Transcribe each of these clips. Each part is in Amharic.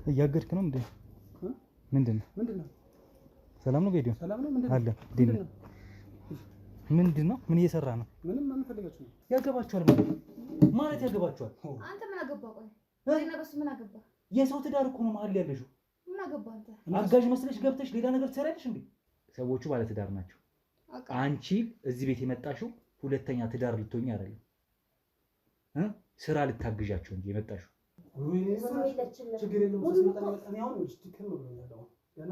እያገድክ ነው እንዴ? ምንድነው? ሰላም ነው? ቪዲዮ ሰላም ነው? ምንድነው? ምን እየሰራ ነው? ምንም ምን ፈልጋችሁ ነው? ያገባችኋል ማለት ያገባችኋል። አንተ ምን አገባ? ቆይ ወይና በሱ ምን አገባ? የሰው ትዳር እኮ ነው መሀል ያለሽው። ምን አገባ አንተ? አጋዥ መስለሽ ገብተሽ ሌላ ነገር ትሰሪያለሽ እንዴ? ሰዎቹ ባለ ትዳር ናቸው። አንቺ እዚህ ቤት የመጣሽው ሁለተኛ ትዳር ልትሆኚ አይደለም ስራ ልታግዣቸው እንጂ የመጣሽው። ችግር የለውም። ስለመጣን ያው ነው ስትከም ነው ያለው ገና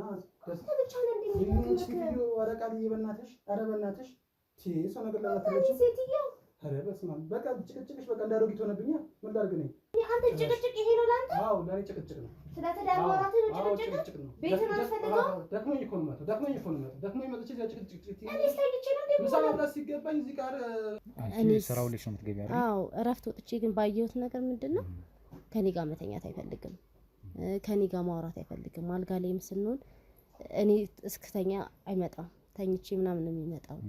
ብቻ ነው እንደሚሉት ቪዲዮ ወረቃል በእናትሽ። ኧረ በእናትሽ ሰው ነገር ለማትረጭ ሴትዮ። ኧረ በስመ አብ በቃ ጭቅጭቅሽ በቃ እንዳሮጊት ሆነብኛ። ምን ላድርግ ነኝ አንተ ጭቅጭቅ ይሄ ነው ላንተ? አዎ ለኔ ጭቅጭቅ ነው። ስለ ትዳር ማውራት ነው ጭቅጭቅ ነው። ቤት ነው አስፈልገው ደክሞኝ እኮ ነው ማለት ደክሞኝ መጥቼ እዚያ ጭቅጭቅ እኔ ሳይልጭ ነው እንዴ? ምሳ መብላት ሲገባኝ እዚህ ጋር እኔ ስራው ልጅ ነው የምትገቢው አይደል? አዎ እረፍት ወጥቼ ግን ባየሁት ነገር ምንድነው ከኔ ጋር መተኛት አይፈልግም፣ ከኔ ጋር ማውራት አይፈልግም። አልጋ ላይም ስንሆን እኔ እስክተኛ አይመጣም፣ ተኝቼ ምናምን ነው የሚመጣው።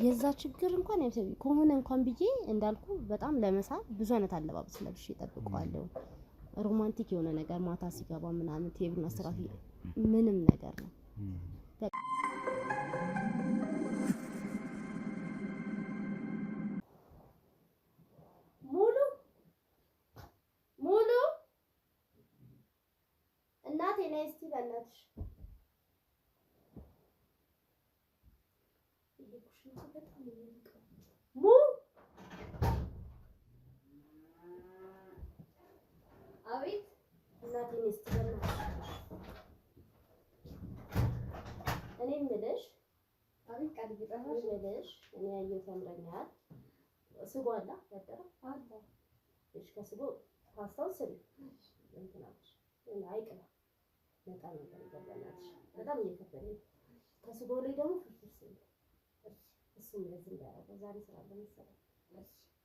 የዛ ችግር እንኳን አይተው ከሆነ እንኳን ብዬ እንዳልኩ በጣም ለመሳብ ብዙ አይነት አለባበስ ለብሼ እጠብቀዋለሁ። ሮማንቲክ የሆነ ነገር ማታ ሲገባ ምናምን ቴብልና ስራፊ ምንም ነገር ነው። ሙሉ እናቴ ነይ እስቲ በእናትሽ አቤት እናቴ ነይ እስቲ በእናትሽ። እኔ የምልሽ አቤት ቃል ይጠራሽ ልልሽ እኔ ያየሁት ያምረኛል። ስጎ አለ ያደረ አለ እሺ ከስጎ ፓስታው ስሪ እንትናሽ እና አይቅላ በጣም ነገር ይገባናልሽ በጣም እየከፈለኝ ከስጎ ላይ ደግሞ ፍርፍር ስሪ እሱም ለዚህ እንዳያረገው ዛሬ ስራ ለመሰለኝ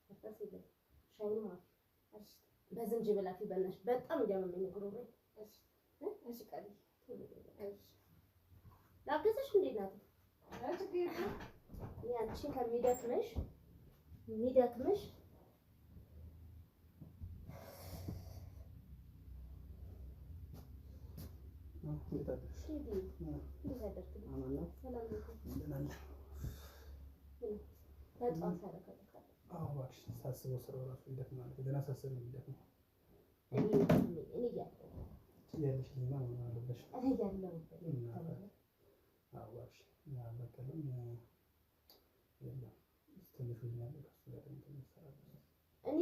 ፍርፍር ስሪ ሻይ ማፍ እሺ በዝንጅብል አፊ በእናትሽ በጣም እያመመኝ ጉሮሮ እሺ ቃል እሺ ላግዝሽ እንዴ ናት ያንቺን ከሚደክምሽ ሳስበው ስራው እራሱ ይደክማል። ገና ሳስበው ይደክማል። እኔ ያለሽ ሊማ ነው አለበሽ እኔ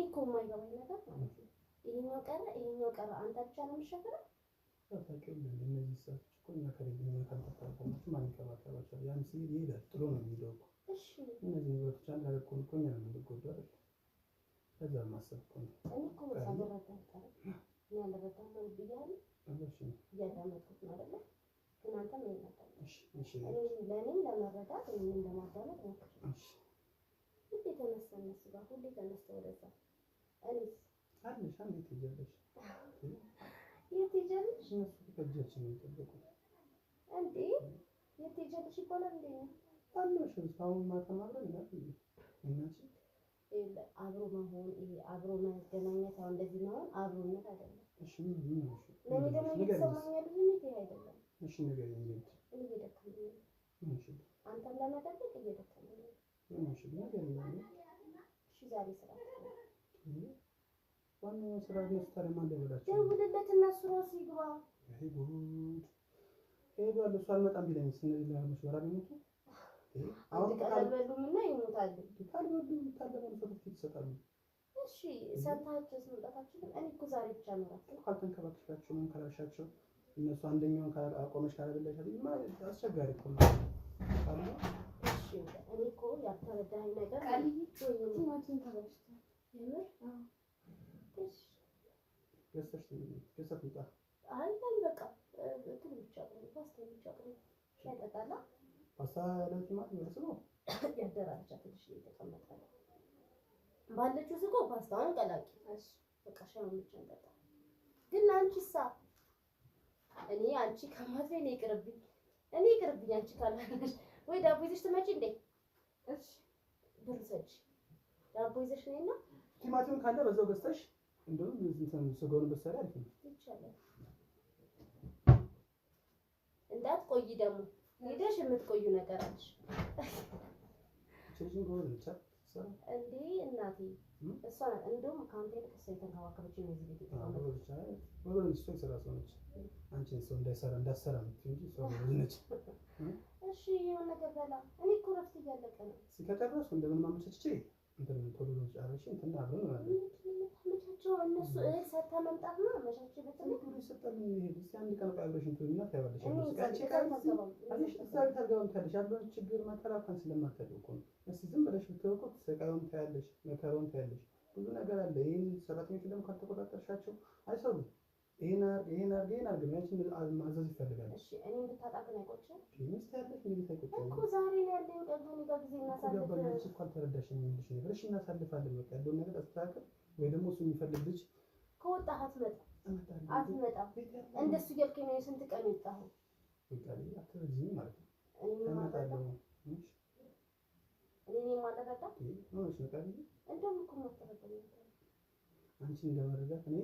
እኮ የማይገባኝ ነገር ማለት ነው ይሄኛው ቀረ አንተ ብቻ ነው የምትሸፍነው? እነዚህ ሰዎች እኮ እኛ ከልጅኛ ካልተጣጣማችሁ ማን ይንከባከባቸዋል? ያን ሲሄድ ይሄዳል ጥሎ ነው የሚሄደው እኮ። እነዚህ ነገሮች አንድ ነገር እኮ እኛ ነው የምንጎዳው አይደል? ከዛ ማሰብ እኮ ነው። እኔ እኮ ሳልረዳ እኔ አልረዳም ነው ብያለሁ። እያዳመጥኩት ነው አይደለ? ግን አንተ ምን ይመጣል? ለእኔም ለመረዳት እኔም ለማዳመጥ ሞክር። ሁሌ ተነስተን እነሱ ጋር ሁሌ ተነስተን ወደዛ እኔስ አለሽ አንዴ ትሄጃለሽ። የት ትሄጃለሽ? እነሱ ከእጃችን ነው የሚጠበቁት እንዴ? የት ትሄጃለሽ ይባላል እንዴ? አለሽ አሁን ማታ ማብረን እናት አብሮ መሆን ይሄ አብሮ መገናኘት አሁን እንደዚህ መሆን አብሮነት አይደለም። እሺ ምን ነው? ለኔ ደግሞ እየተሰማኝ ያለው ስሜት ይሄ አይደለም። እሺ ነገር እንዴት እየደከመኝ ነው። እሺ አንተም ለመጠበቅ እየደከመኝ ነው። እሺ ነገር እንዴት እሺ ዛሬ ስራ ዋናው ስራ ነው። ታዲያ ደውላችሁ ደውልለትና እሱ ራሱ ይግባ። ይሄ ጉድ ሄዷል። እሱ አልመጣም ቢለኝ ስንል ለምሽወራ ነው አሁን ካልበሉምና ይሞታሉ። ካልበሉ ሰዎች ይሰጣሉ። እሺ ሰንታችሁ መምጣታችሁ እኔ እኮ ዛሬ ብቻ ነው ራሱ ካልተንከባከባችሁ ምን ካላሻቸው እነሱ አንደኛውን ካላቆመሽ ካላበላሻቸው ማለት አስቸጋሪ እኮ ነው። እሺ እኔ እኮ ያልተረዳኸኝ ነገር ቃልይ ቲማቲም ተበላሽቷል። የምር እሺ ገሰፍ ይጣ አይደል በቃ እንትን ብቻ ነው ፓስታ ብቻ ነው ሻይጣላ ፓስታ ለቲማቲም ነው ያደራጃ ትንሽ እየተቀመጠ ነው። ባለችው ስጎ ፓስታውን ቀላቂ። እሺ በቃ ሻውን ብቻ እንጠጣ። ግን አንቺሳ እኔ አንቺ ከማትበይ እኔ ይቅርብኝ አንቺ ካላለሽ ወይ ዳቦ ይዘሽ ትመጪ እንዴ? እሺ ብር ሰጪ ዳቦ ይዘሽ ነይና ቲማቲም ካለ በዛው ገዝተሽ እንደውም እንትን ስጋውን በሰራ አሪፍ ነው። ይቻላል። እንዳትቆይ ደግሞ ሄደሽ የምትቆዩ ነገር አለሽ። ቼኪንግ ጎል ብቻ እንዴ እናቴ እሷ ናት እንደውም ከአንተ ይልቅ እሷ የተንከባከበችኝ ነው እዚህ ቤት የተቀመጠች። አንቺን ሰው እንዳሰራ እንጂ ሰው ነች። እሺ የሆነ ነገር በላ። እኔ እኮ እረፍት እያለቀ ነው። ከጨረስኩ እንደምን ማመቻችቼ እንትን ቶሎ ጨርሼ እንትን አብረን ማለት ነው። መቻቸው እነሱ እህል ሰታ መምጣት ነው መቻቸው በተለይ ቶሎ ይሰጣል። ይሄድ እስኪ አንድ ቀን አብረሽ እንትን እና ታያለሽ። እዛ ቤት አልገባም ታያለሽ። ያለውን ችግር መከላከል ስለማታውቂው እኮ ነው። እስኪ ዝም ብለሽ ብትወቁት ስቃዩን ታያለሽ፣ መከራውን ታያለሽ። ብዙ ነገር አለ። ይሄን ሰራተኞቹ ደግሞ ካልተቆጣጠርሻቸው አይሰሩም። ይሄን አርግ ያንቺን ማዘዝ ይፈልጋል። እሺ እኔ እንድታጣ ግን አይቆጭም? ሚስት ያለሽ ምን ይታይቆጭም እኮ ዛሬ ነው ያለኝ ቀን ጋር ጊዜ እናሳልፍ። ገባኛች እኮ አልተረዳሽም የሚልሽ ነገር። እሺ እናሳልፋለን በቃ ያለውን ነገር አስተካክል። ወይ ደግሞ እሱ የሚፈልግ ልጅ ከወጣህ አትመጣም። እንደሱ እያልከኝ ነው የስንት ቀን የወጣኸው? በቃ አትረጂኝ ማለት ነው። እመጣለሁ እኔ ማለረዳ ነው ነቃ እንደውም እኮ ማስተረዳኝ አንቺ እንደመረዳት እኔ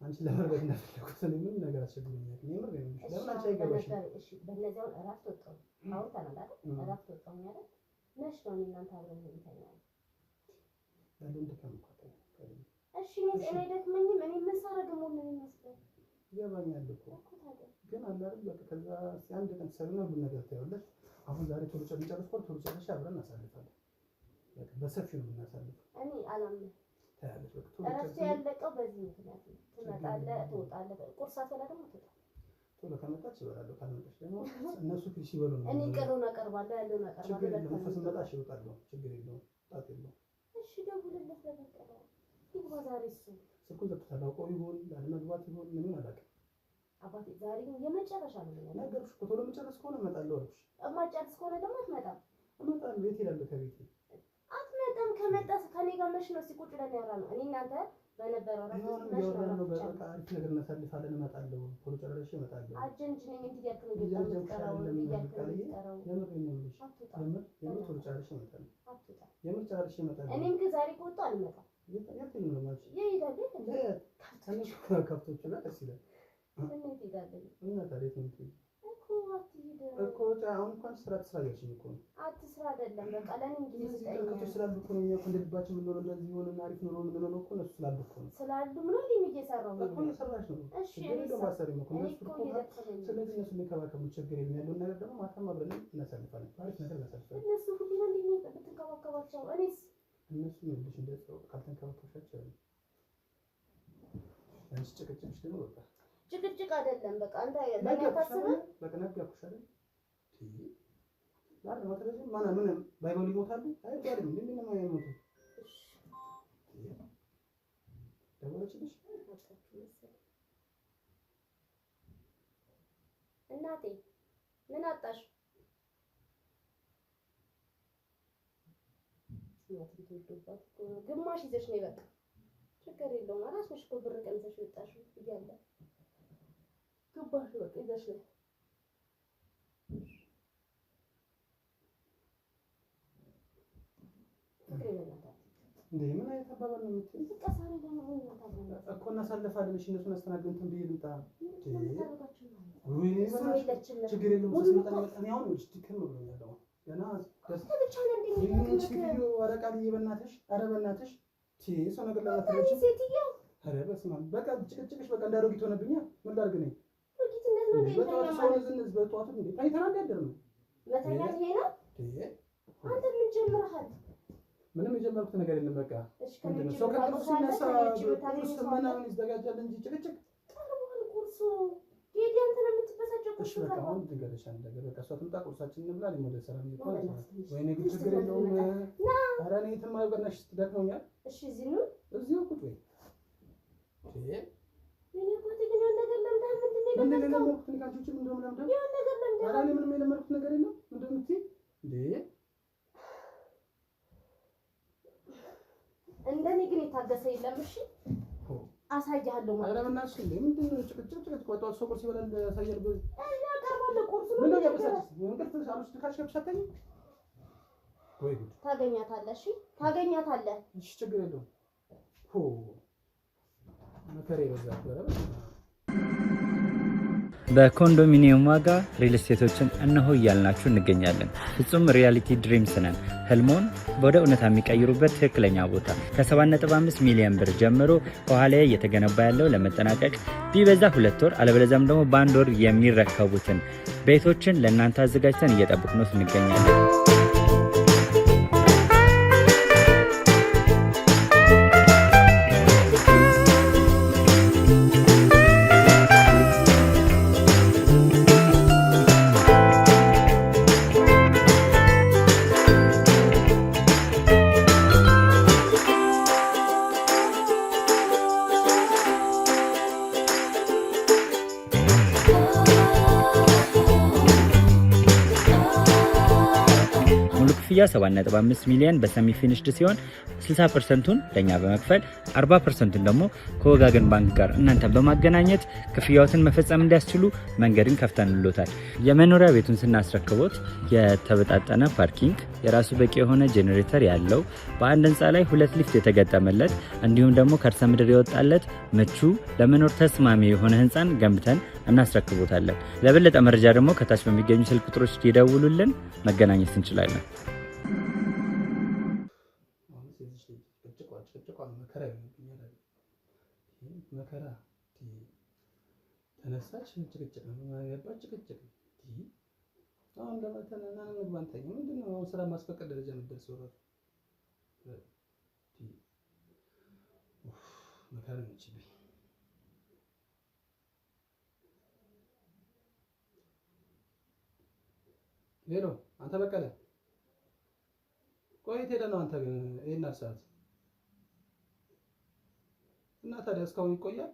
አንቺ ለመረዳት እንዳትፈልኩት እኔ ምንም ነገር አስቸግሮኛል። እኔ ምር ነው ለምን አንቺ አይገባሽም? እሺ በእነዚያው እራፍት ወጣሁ። አሁን ተናላለ እራፍት ወጣሁ ማለት ነሽ ነው እናንተ አብረን እንተኛለን። ያለውን ድካም እኮ እሺ እኔ ደክመኝም እኔ ምን ሳረግ ምን ይመስላል ይገባኛል እኮ ግን አለ አይደል በቃ ከዛ አንድ ቀን ሰሩና ሁሉ ነገር ታያለሽ። አሁን ዛሬ ቶሎ ጨርሰን ቶሎ ጨርሰሽ አብረን እናሳልፋለን። በቃ በሰፊው ነው እናሳልፍ። እኔ አላምንም ታያለሽ በቃ ቶሎ እረፍት ያለቀው በዚህ ምክንያት ነው። ትመጣለህ ትወጣለህ። ቁርስ አትበላ ደግሞ ትወጣለህ። ቶሎ ከመጣች እበላለሁ፣ ካልመጣች ደግሞ እነሱ ፊት ሲበሉ ነው። እኔ ቀሩን አቀርባለሁ ያለውን አቀርባለሁ። ችግር የለውም። ከስመጣሽ ይወጣለሁ። ችግር የለውም። ጣጣ የለውም። እሺ ደውልለት ለበቀለ ይግባ ዛሬ እሱ ስልኩን ዘግቶታል። አውቀው ይሆን ላለመግባት ይሆን ምንም አላውቅም። አባቴ ዛሬ ግን የመጨረሻ ነው የሚሆነው። ነገርኩሽ እኮ ቶሎ መጨረስ ከሆነ እመጣለሁ አልኩሽ። እማጨርስ ከሆነ ደግሞ አትመጣም። እመጣለሁ። የት እሄዳለሁ? ከቤቴ አትመጣም። ከመጣስ ከኔ ጋር መች ነው ሲቁጭ ብለን ያወራነው? እኔ እናንተ በነበረው ራሱ ነው በቃ አሪፍ ነገር እናሳልፋለን። እመጣለሁ። ቶሎ ጨርሼ እመጣለሁ። አጀንጅነኝ እንዲህ ያልክ ነው የምትቀረው የምር ቶሎ ጨርሼ እመጣለሁ። የምር ጨርሼ እመጣለሁ። እኔም ግን ዛሬ ከወጣሁ አልመጣም። የት ነው ማለት ይሄዳል ከብቶቹ ጋር ደስ ይላል። እንዴት ይሄዳል? እና ታዲያ ትንሽ እኮ አትሄድ እኮ አሁን እንኳን ስራ ትስራ እያልሽኝ እኮ ነው። አትስራ አይደለም በቃ ለኔ እንግዲህ ከብቶች ስላሉ እኮ ነው። እኛ እኮ እንደ ልባችን የምንኖረው እንደዚህ ሆነና አሪፍ ኑሮ የምንኖረው እኮ እነሱ ስላሉ እኮ ነው። ስላሉ ምን እንዴ እየሰራሁ ነው እኮ እየሰራሽ ነው። እሺ እኔ ደግሞ አሰሪም እኮ እነሱ እኮ ስለዚህ እነሱ የሚንከባከቡ ችግር የለም። ያለውን ነገር ደግሞ ማታም አብረን እናሳልፋለን። አሪፍ ነገር እናሳልፋለን። እነሱ ሁሉ ነው እንደሚንከባከባቸው እኔስ እነሱ ይልሽ እንደው ካልተንከባከብሻቸው አንቺ ጭቅጭቅሽ ደግሞ በቃ ጭቅጭቅ አይደለም። በቃ አንተ ለኔ ታስበህ በቃ ነገርኩሽ አይደል? ላር ነው ተረጂ ማና ምን ባይበሉ ይሞታሉ አይባልም። ምንድን ነው የሞቱ? ደወለችልሽ? እናቴ ምን አጣሽ? ግማሽ ይዘሽ ነው በቃ ችግር የለውም። አራስሽ እኮ ብር ቀንሰሽ ወጣሽ እያለ ግባሽ በቃ ይዘሽ ነው። እንዴ ምን አይነት አባባል ነው የምትይው? ተቀሳሪ ደግሞ ምን ታደርጋለህ እኮ እናሳልፋለን። እሺ እነሱን አስተናግደን እንትን ብዬ ልምጣ። ችግር የለውም። ስመጣ እኔ አሁን ውስጥ ድክም ብሎኛል። ገና ብቻ ነው እንዴ ቪዲዮ አረቃልዬ በእናትሽ፣ ኧረ በእናትሽ ሰው ነገር ለማትረጂ ሴትዮ ኧረ በስመ አብ በቃ ጭቅጭቅሽ በቃ እንዳሮጊት ሆነብኛ። ምን ላድርግ ነኝ? ሮጊትነት ነው እንዴ? በጠዋት ሰው ዝንዝ በጠዋት እንዴ ታይተና እንደደር ነው መተኛት ይሄ ነው። አንተ ምን ጀምረሃል? ምንም የጀመርኩት ነገር የለም። በቃ እሺ ከምን ሰው ከእንቅልፉ ሲነሳ ቁርስ ምናምን ይዘጋጃል እንጂ ጭቅጭቅ ቀርቧል። ቁርሱ ጌዲ አንተ ነው የምትበሳጨው። ቁርሱ በቃ አሁን ድንገረሻ ነገር በቃ እሷ ትምጣ፣ ቁርሳችንን እንብላ። እኔም ወደ ስራ ነው። ወይኔ ግን ችግር የለውም። ኧረ እኔ የትም አልቀናሽ ትደክሞኛል። እሺ እዚህ ነው እዚሁ ቁጭ በይ። ምን ይቆጥ ግን የሆነ ነገር ለምዳል። ምንድን ነው የለመድኩት? እኔ ካንቺ ውጭ ምንድን ነው የምለምደው? የሆነ ነገር ለምዳል። ኧረ እኔ ምንም የለመድኩት ነገር የለም። ምንድን ነው የምትይ እንዴ? እንደኔ ግን የታገሰ የለም። እሺ አሳያለሁ ማለት ነው። አረመናሽ እንዴ ምንድን ነው ጭቅጭቅ ወጣው ሰው ቁርስ ይበላል ያሳያል። ብዙ እኛ ቀርባለ ቁርስ ነው ታገኛታለህ። እሺ ታገኛታለህ። እሺ ችግር የለውም። መከራ ይበዛል። በኮንዶሚኒየም ዋጋ ሪል ስቴቶችን እነሆ እያልናችሁ እንገኛለን። ፍጹም ሪያሊቲ ድሪምስ ነን። ህልሞን ወደ እውነታ የሚቀይሩበት ትክክለኛ ቦታ ከ7.5 ሚሊዮን ብር ጀምሮ ከኋላ እየተገነባ ያለው ለመጠናቀቅ ቢበዛ 2 ወር አለበለዚያም ደግሞ በ1 ወር የሚረከቡትን ቤቶችን ለእናንተ አዘጋጅተን እየጠበቅነው እንገኛለን። ክፍያ 7.5 ሚሊዮን በሰሚ ፊኒሽድ ሲሆን 60%ቱን ለኛ በመክፈል 40%ቱን ደግሞ ከወጋገን ባንክ ጋር እናንተ በማገናኘት ክፍያዎትን መፈጸም እንዲያስችሉ መንገድን ከፍተንሎታል። የመኖሪያ ቤቱን ስናስረክቦት የተበጣጠነ ፓርኪንግ፣ የራሱ በቂ የሆነ ጄኔሬተር ያለው በአንድ ህንፃ ላይ 2 ሊፍት የተገጠመለት እንዲሁም ደግሞ ከርሰ ምድር የወጣለት ምቹ ለመኖር ተስማሚ የሆነ ህንፃን ገንብተን እናስረክቦታለን። ለበለጠ መረጃ ደግሞ ከታች በሚገኙ ስልክ ቁጥሮች ይደውሉልን፣ መገናኘት እንችላለን። መከራ ተነሳች ጭቅጭቅ ነው ያባች ጭቅጭቅ አሁን ለማተናና ነው ባንተኛ ምንድነው አሁን ስራ ማስፈቀድ ደረጃ የምትደርሰው ራሱ መከራ ነው ይችላል። ሄሎ አንተ በቀለ ቆይት ሄደ ነው አንተ ግን ይሄን ሰዓት እና ታዲያ እስካሁን ይቆያል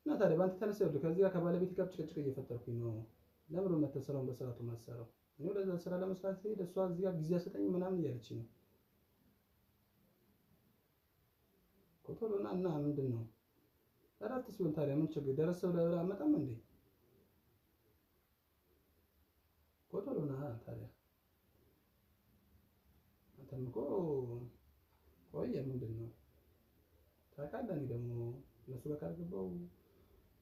እና ታዲያ ባንተ ተነስተው ከዚህ ጋር ከባለቤት ጋር ጭቅጭቅ እየፈጠርኩኝ ነው። ለምን መተሰራውን በሰራቱ ማሰራው እኔ ወደዛ ስራ ለመስራት ሄደ እሷ እዚህ ጋር ጊዜ አሰጠኝ ምናምን እያለች ነው ኮቶሎና እና ምንድነው አራት ሲሆን ታዲያ ምን ችግር ደረሰው ለብላ አመጣም እንዴ ኮቶሎና ታዲያ አንተም እኮ ቆየ ምንድነው ታውቃለህ። እኔ ደግሞ እነሱ ጋር ካልገባው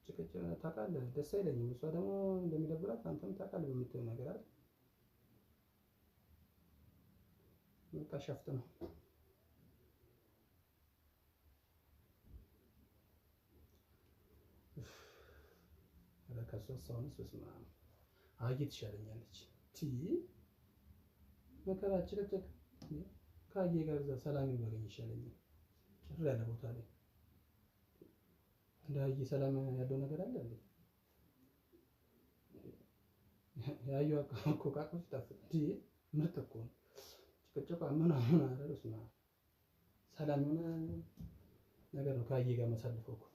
ጭቅጭቅ ታውቃለህ ደስ አይለኝም። እሷ ደግሞ እንደሚደብራት አንተም ታውቃለህ በምትለው ነገር አይደል? በቃ ሸፍት ነው። ከሶስት ሰው ነው ስማ አይ ትሻለኛለች መከራ ጭቅጭቅ ካየ ጋር እዛ ሰላም ይባገኝ ይሻለኛል። ጭር ያለ ቦታ ላይ እንዳይ ሰላም ያለው ነገር አለ እንዴ? ያዩ እኮ ካቆስ ታፍዲ ምርጥ እኮ ጭቅጭቋ ምን አረስ ነው ሰላም የሆነ ነገር ነው ካየ ጋር መሳልፈው እኮ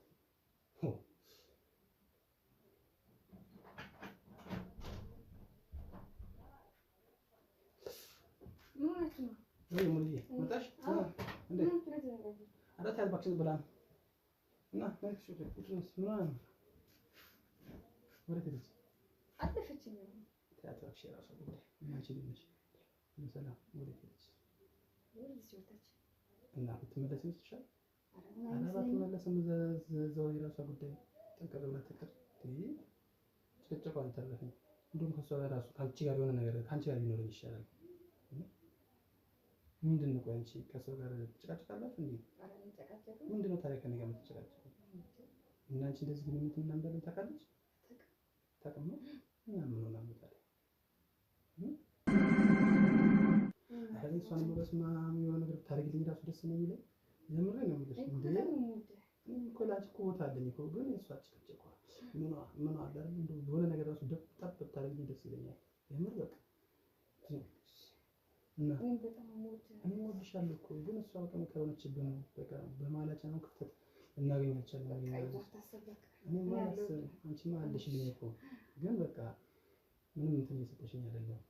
ወይ ሙሉ መጣሽ እንዴ አራት ያልባክሽን ብላ እና ነክሽ ቁጥሩስ ምን ወሬ ትልሽ አጥፈችኝ ታጣሽ ራሱ ማቺ ልጅ ሰላም ወሬ ትልሽ እና ብትመለስ ይችላል አራት መለስም ዘው የራሷ ጉዳይ ጠንቀር ብላ ተቀር ጭቅጭቋን ተረፈኝ። እንደውም ከሷ ጋር ራሱ ካንቺ ጋር የሆነ ነገር ካንቺ ጋር ቢኖርኝ ይሻላል። ምንድነው ቆይ አንቺ ከሰው ጋር ትጨቃጨቃላችሁ እንዴ? ምንድነው ታዲያ ከኔ ጋር የምትጨቃጨቁ? እና አንቺ እንደዚህ ግንኙነት ምን እንደሆነ ታውቃለች? ታውቃለች እና ምን ሆነ ታዲያ? አይ እሷን በስማ የሆነ ነገር ታርግልኝ ራሱ ደስ ነው የሚለኝ። የምሬ ነው የምልሽ እንዴ እኮ ላንቺ እኮ ቦታ አለኝ እኮ ግን እሷ ጭቅጭቋ ምን አለ እንደው የሆነ ነገር ራሱ ጠብ ታርግልኝ ደስ ይለኛል። የምር በቃ እና እኔ ወድሻለሁ እኮ ግን እሷ በቃ መከረችብን በቃ በማላጫ ነው ክፍተት እናገኛቸዋለን። እኔ ማለት አንቺማ አለሽልኝ እኮ ግን በቃ ምንም እንትን እየሰጠሽኝ አይደለም።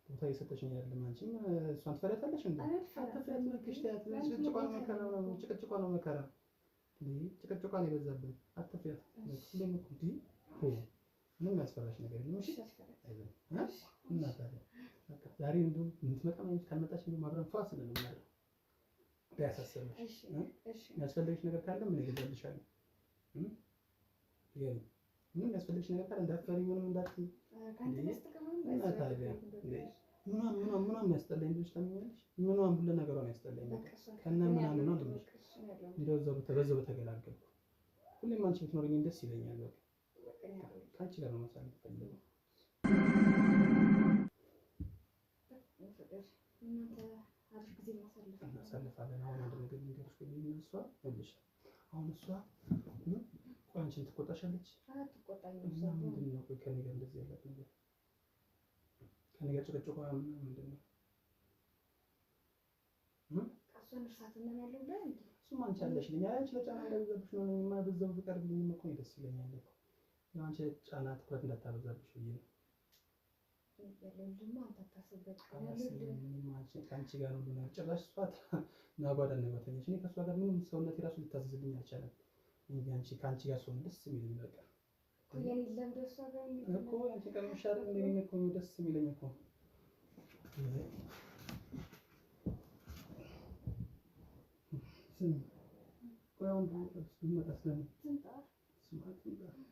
ቦታ እየሰጠሽኝ አይደለም። አንቺም እሷን ትፈሪያታለሽ እንዴ? አትፈሪያት መክሽ ታያት። ጭቅጭቋ ነው መከራ ነው። ጭቅጭቋ ነው መከራ ጭቅጭቋ ነው የበዛብን። አትፍሪያት። ሁሌም እኮ ምንም ያስፈራሽ ነገር የለም። እሺ እና ታዲያ ዛሬ እንደውም የምትመጣ ማለት ካልመጣች እንደውም አብረን ፏ ስለምናደርግ ቢያሳስብሽ የሚያስፈልግሽ ነገር ካለ ምን እገዛልሻለሁ። ምንም ያስፈልግሽ ነገር ካለ እንዳትፈሪ፣ ምንም እንዳትዪ። እና ታዲያ ምኗም ያስጠላኝ ብለሽ ታምኛለሽ? ምኗም ሁሉ ነገሯን ያስጠላኝ ከእነ ምናምን ነው ልልሽ እንደው በዛው በተገላገልኩ። ሁሌም አንቺ ብትኖረኝ ደስ ይለኛል። በቃ ከአንቺ ጋር ነው ማሳለፍ ፈልገው። እናሳልፋለን። አሁን አንድ ነገር ልንገርሽ እሷ ይኸውልሽ፣ አሁን እሷ ቆይ አንቺን ትቆጣሻለች? እና ምንድን ነው ቆይ ከእኔ ጋር እንደዚህ ያላት ነገር ከእኔ ጋር ጭቅጭቋ ምንድን ነው? እሱማ አንቺ አለሽልኝ። አንቺ ለጫና እንዳይበዛብሽ ነው። እኔማ በዛው ብትቀርብልኝ እኮ ደስ ይለኛል እኮ። ያው አንቺ ጫና ትኩረት እንዳታበዛብሽ ብዬ ነው። ከአንቺ ጋር ነው ልሆን ጭራሽ እሷ ናጓዳ ነገተኞች። እኔ ከእሷ ጋር ምንም ሰውነት የራሱ ሊታዘዝልኝ አልቻለም። አንቺ ከአንቺ ጋር ሰሆን ደስ የሚለኝ በቃ እኮ አንቺ ጋር መሻለን እንደኔ እኮ ደስ የሚለኝ እኮ። ቆይ አሁን ብመጣ ስለምን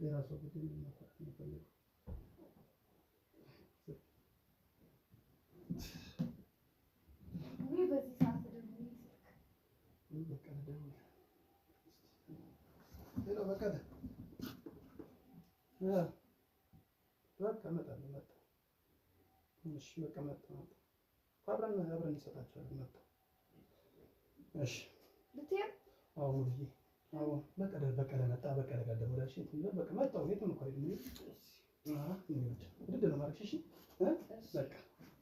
የራሷ ጉዳይ ነው የሚፈልገው። አብረን እንሰጣቸዋለን። መጣ እሺ በቀለ መጣ። በቀለ ጋር ደግሞ ዳሽ በቃ መጣው። የትም እኮ አይደለም ውድድ ነው ማድረግሽ። እሺ በቃ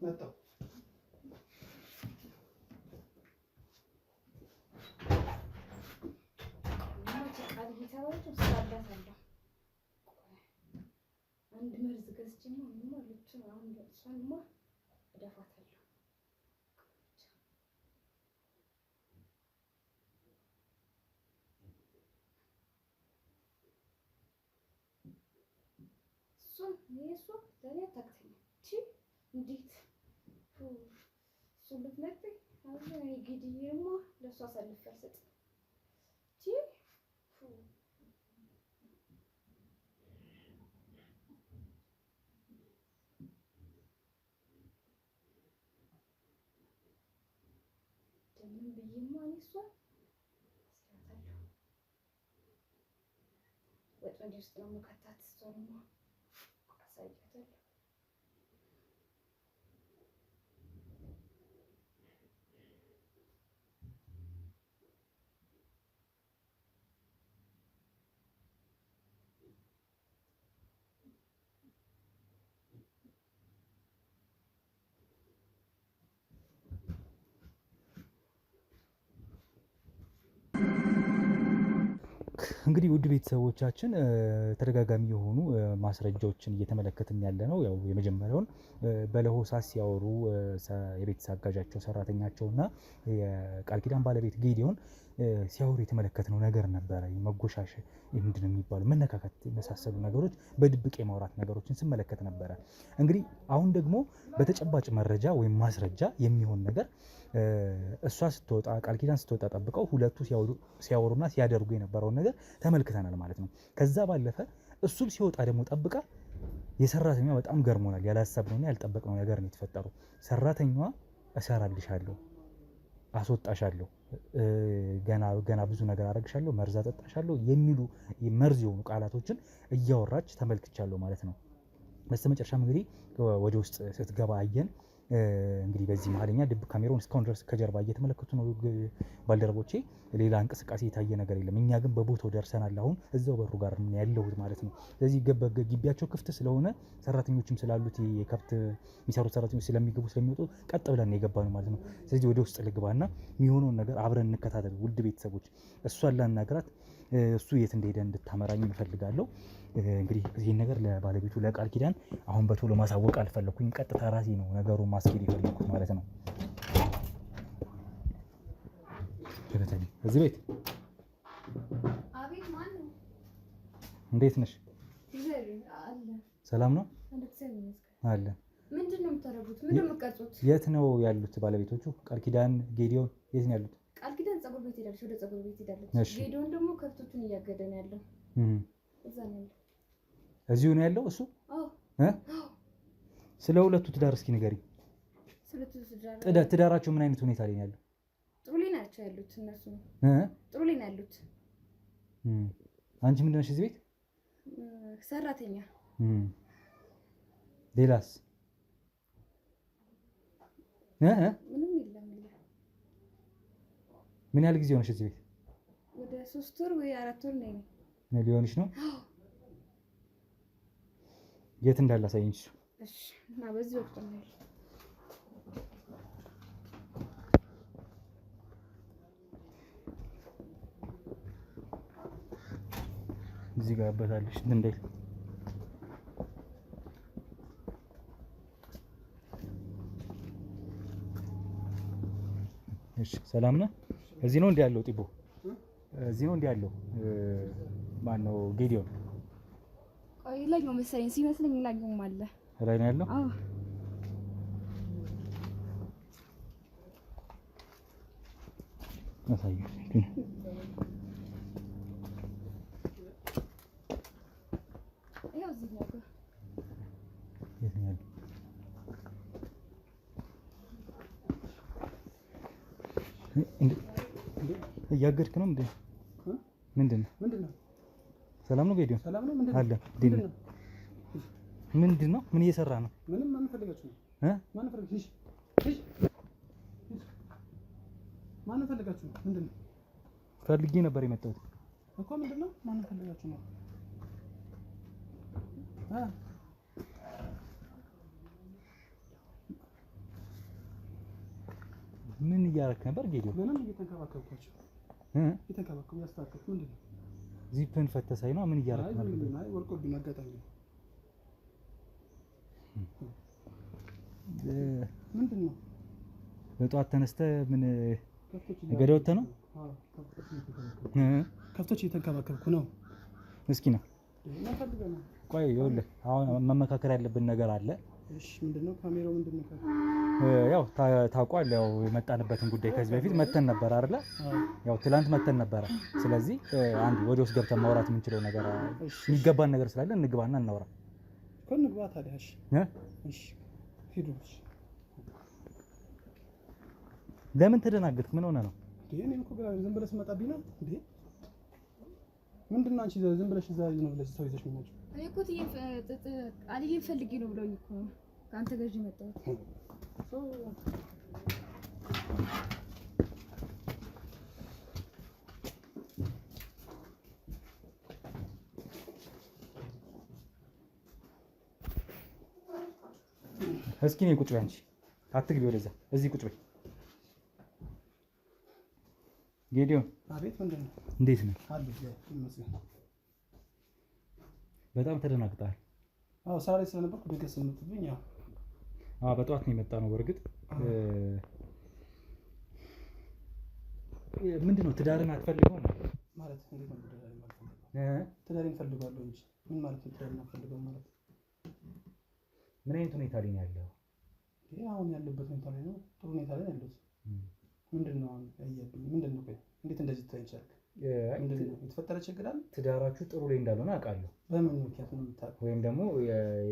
መጣው። አንድ መርዝ ገዝቼማ ልትሆን አሁን እሷንማ እደፋታለሁ። እሱ ለእኔ አታክተኝ። እንዴት እሱ ልትመርጠኝ? አሁን ግድዬማ ለእሱ አሳልፌ አልሰጥም። ምን ብዬማ እኔ እሷን አስራታለሁ። ወጥመድ ውስጥ ነው የምከታት። እሷንማ አሳያታለሁ። እንግዲህ ውድ ቤተሰቦቻችን ተደጋጋሚ የሆኑ ማስረጃዎችን እየተመለከትን ያለ ነው። ያው የመጀመሪያውን በለሆሳስ ሲያወሩ የቤት አጋዣቸው ሰራተኛቸውና የቃል ኪዳን ባለቤት ጌዲዮን ሲያወሩ የተመለከትነው ነገር ነበረ። መጎሻሽ ምንድን ነው የሚባሉ መነካከት የመሳሰሉ ነገሮች በድብቅ የማውራት ነገሮችን ስመለከት ነበረ። እንግዲህ አሁን ደግሞ በተጨባጭ መረጃ ወይም ማስረጃ የሚሆን ነገር እሷ ስትወጣ ቃል ኪዳን ስትወጣ ጠብቀው ሁለቱ ሲያወሩና ሲያደርጉ የነበረውን ነገር ተመልክተናል ማለት ነው። ከዛ ባለፈ እሱም ሲወጣ ደግሞ ጠብቃ የሰራተኛዋ በጣም ገርሞናል። ያላሰብነውና ያልጠበቅነው ነገር ነው የተፈጠረው። ሰራተኛዋ እሰራልሻለሁ፣ አስወጣሻለሁ፣ ገና ብዙ ነገር አደርግሻለሁ፣ መርዝ አጠጣሻለሁ የሚሉ መርዝ የሆኑ ቃላቶችን እያወራች ተመልክቻለሁ ማለት ነው። በስተመጨረሻም እንግዲህ ወደ ውስጥ ስትገባ አየን። እንግዲህ በዚህ መሀልኛ ድብ ካሜራውን እስካሁን ድረስ ከጀርባ እየተመለከቱ ነው ባልደረቦቼ። ሌላ እንቅስቃሴ የታየ ነገር የለም። እኛ ግን በቦታው ደርሰናል። አሁን እዛው በሩ ጋር ያለሁት ማለት ነው። ስለዚህ ግቢያቸው ክፍት ስለሆነ ሰራተኞችም ስላሉት የከብት የሚሰሩት ሰራተኞች ስለሚገቡ ስለሚወጡ ቀጥ ብለን የገባ ነው ማለት ነው። ስለዚህ ወደ ውስጥ ልግባና የሚሆነውን ነገር አብረን እንከታተል። ውድ ቤተሰቦች እሷን ላናግራት እሱ የት እንደሄደ እንድታመራኝ እፈልጋለሁ። እንግዲህ ይህን ነገር ለባለቤቱ ለቃል ኪዳን አሁን በቶሎ ማሳወቅ አልፈለኩኝ። ቀጥታ ራሴ ነው ነገሩን ማስኬድ የፈለኩት ማለት ነው። እዚህ ቤት እንዴት ነሽ? ሰላም ነው አለ። ምንድን ነው የምታደርጉት? ምንድን ነው የምትቀርጹት? የት ነው ያሉት ባለቤቶቹ? ቃል ኪዳን ጌዲዮን የት ነው ያሉት? ቃል ኪዳን ፀጉር ቤት ሄዳለች፣ ወደ ፀጉር ቤት ሄዳለች። ጌዲዮን ደግሞ ከብቶቹን እያገደ ነው ያለው። እዛ ነው ያለው። እዚሁ ነው ያለው እሱ? ስለ ሁለቱ ትዳር እስኪ ንገሪኝ። ትዳራቸው ምን አይነት ሁኔታ ላይ ነው ያለው? ጥሩ ላይ ናቸው ያሉት እነሱ። ጥሩ ላይ ነው ያሉት። አንቺ ምንድን ነሽ እዚህ ቤት? ሰራተኛ። ሌላስ? ምንም የለም። ምን ያህል ጊዜ ሆነሽ እዚህ ቤት? ወደ 3 ወር ወይ 4 ወር ነኝ ሊሆንሽ ነው። የት እንዳለ አሳይኝ። እሺ። እና በዚህ ወቅት ነው እዚህ ጋር አበታለሽ እንዴ? እሺ ሰላም ነው። እዚህ ነው እንዴ ያለው ጢቦ? እዚህ ነው እንዴ ያለው ማን ነው? ጌዲዮን ቆይ ላኛው መሰለኝ ሲመስለኝ ላኛውም አለ ላይ ነው ያለው። አዎ አሳየኝ። ያው እዚህ ነው። የት ነው ያለው? እያገድክ ነው እንዴ? ምንድን ነው? ሰላም ነው ጌዲዮን? ሰላም ነው። ምንድን አለ ምንድን ነው? ምን እየሰራ ነው? ምንም ማን ፈልጋችሁ ነው? ማን ፈልጋችሁ? ማን ፈልጋችሁ ነው? ምንድን ነው? ፈልጌ ነበር የመጣሁት እኮ። ምንድን ነው? ማን ፈልጋችሁ ነው? ምን እያደረክ ነበር ጌዲዮን? ምንም እየተንከባከብኳቸው እየተንከባከብኩ ያስተካከልኩ። ምንድን ነው? ዚፕን ፈተሳይ ነው። ምን እያደረክ ነበር? አይ ወርቆብኝ አጋጣሚ ነው። ምንድን ነው? በጠዋት ተነስተህ ምን ገደ ወጥተህ ነው? ከብቶች እየተንከባከብኩ ነው። እስኪ ነው ቆይ፣ ይኸውልህ አሁን መመካከር ያለብን ነገር አለ። እሺ ምንድነው? ካሜራው ምንድነው? ያው ታውቋል፣ ያው የመጣንበትን ጉዳይ ከዚህ በፊት መተን ነበር አይደለ? ያው ትላንት መተን ነበረ። ስለዚህ አንድ ወደ ውስጥ ገብተን ማውራት የምንችለው ነገር የሚገባን ነገር ስላለ እንግባና እናውራ። ከንግባ ታዲያ። እሺ እሺ ሂዱ። ለምን ተደናገጥክ? ምን ሆነ ነው? እኔም እኮ ዝም ብለሽ መጣብኝ ነው እንዴ? ምንድነው? አንቺ ዝም ብለሽ እዛ ነው ብለሽ ሰው ይዘሽ መጣሽ? እኔ እኮ አልዬን ፈልጌ ነው ብለውኝ እኮ ከአንተ ጋር ይዤ መጣሁት። እስኪ ነይ ቁጭ በይ። አንቺ አትግቢ ወደዛ፣ እዚህ ቁጭ በይ። ጌዲዮን። አቤት። ምንድን ነው? እንዴት ነህ? ይመስገን። በጣም ተደናግጠሃል። አዎ ስራ ላይ ስለነበርኩ ድንገት ስመጡብኝ። አዎ በጠዋት ነው የመጣ ነው። በእርግጥ ምንድን ነው ትዳርን አትፈልገውም ማለት? እንዴት ነው ትዳርን ፈልጋለሁ እንጂ ምን ማለት ነው? ትዳርን አትፈልገውም ማለት ምን አይነት ሁኔታ ላይ ነው ያለው? ይሄ አሁን ያለበት ሁኔታ ላይ ነው። ጥሩ ሁኔታ ላይ ያለው። ምንድነው አሁን ያየብኝ? ምንድነው? ቆይ እንዴት እንደዚህ ትታይቻለህ? ምንድነው የተፈጠረ ችግር አለ? ትዳራችሁ ጥሩ ላይ እንዳልሆነ አውቃለሁ። በምን ምክንያት ነው የምታውቀው? ወይም ደግሞ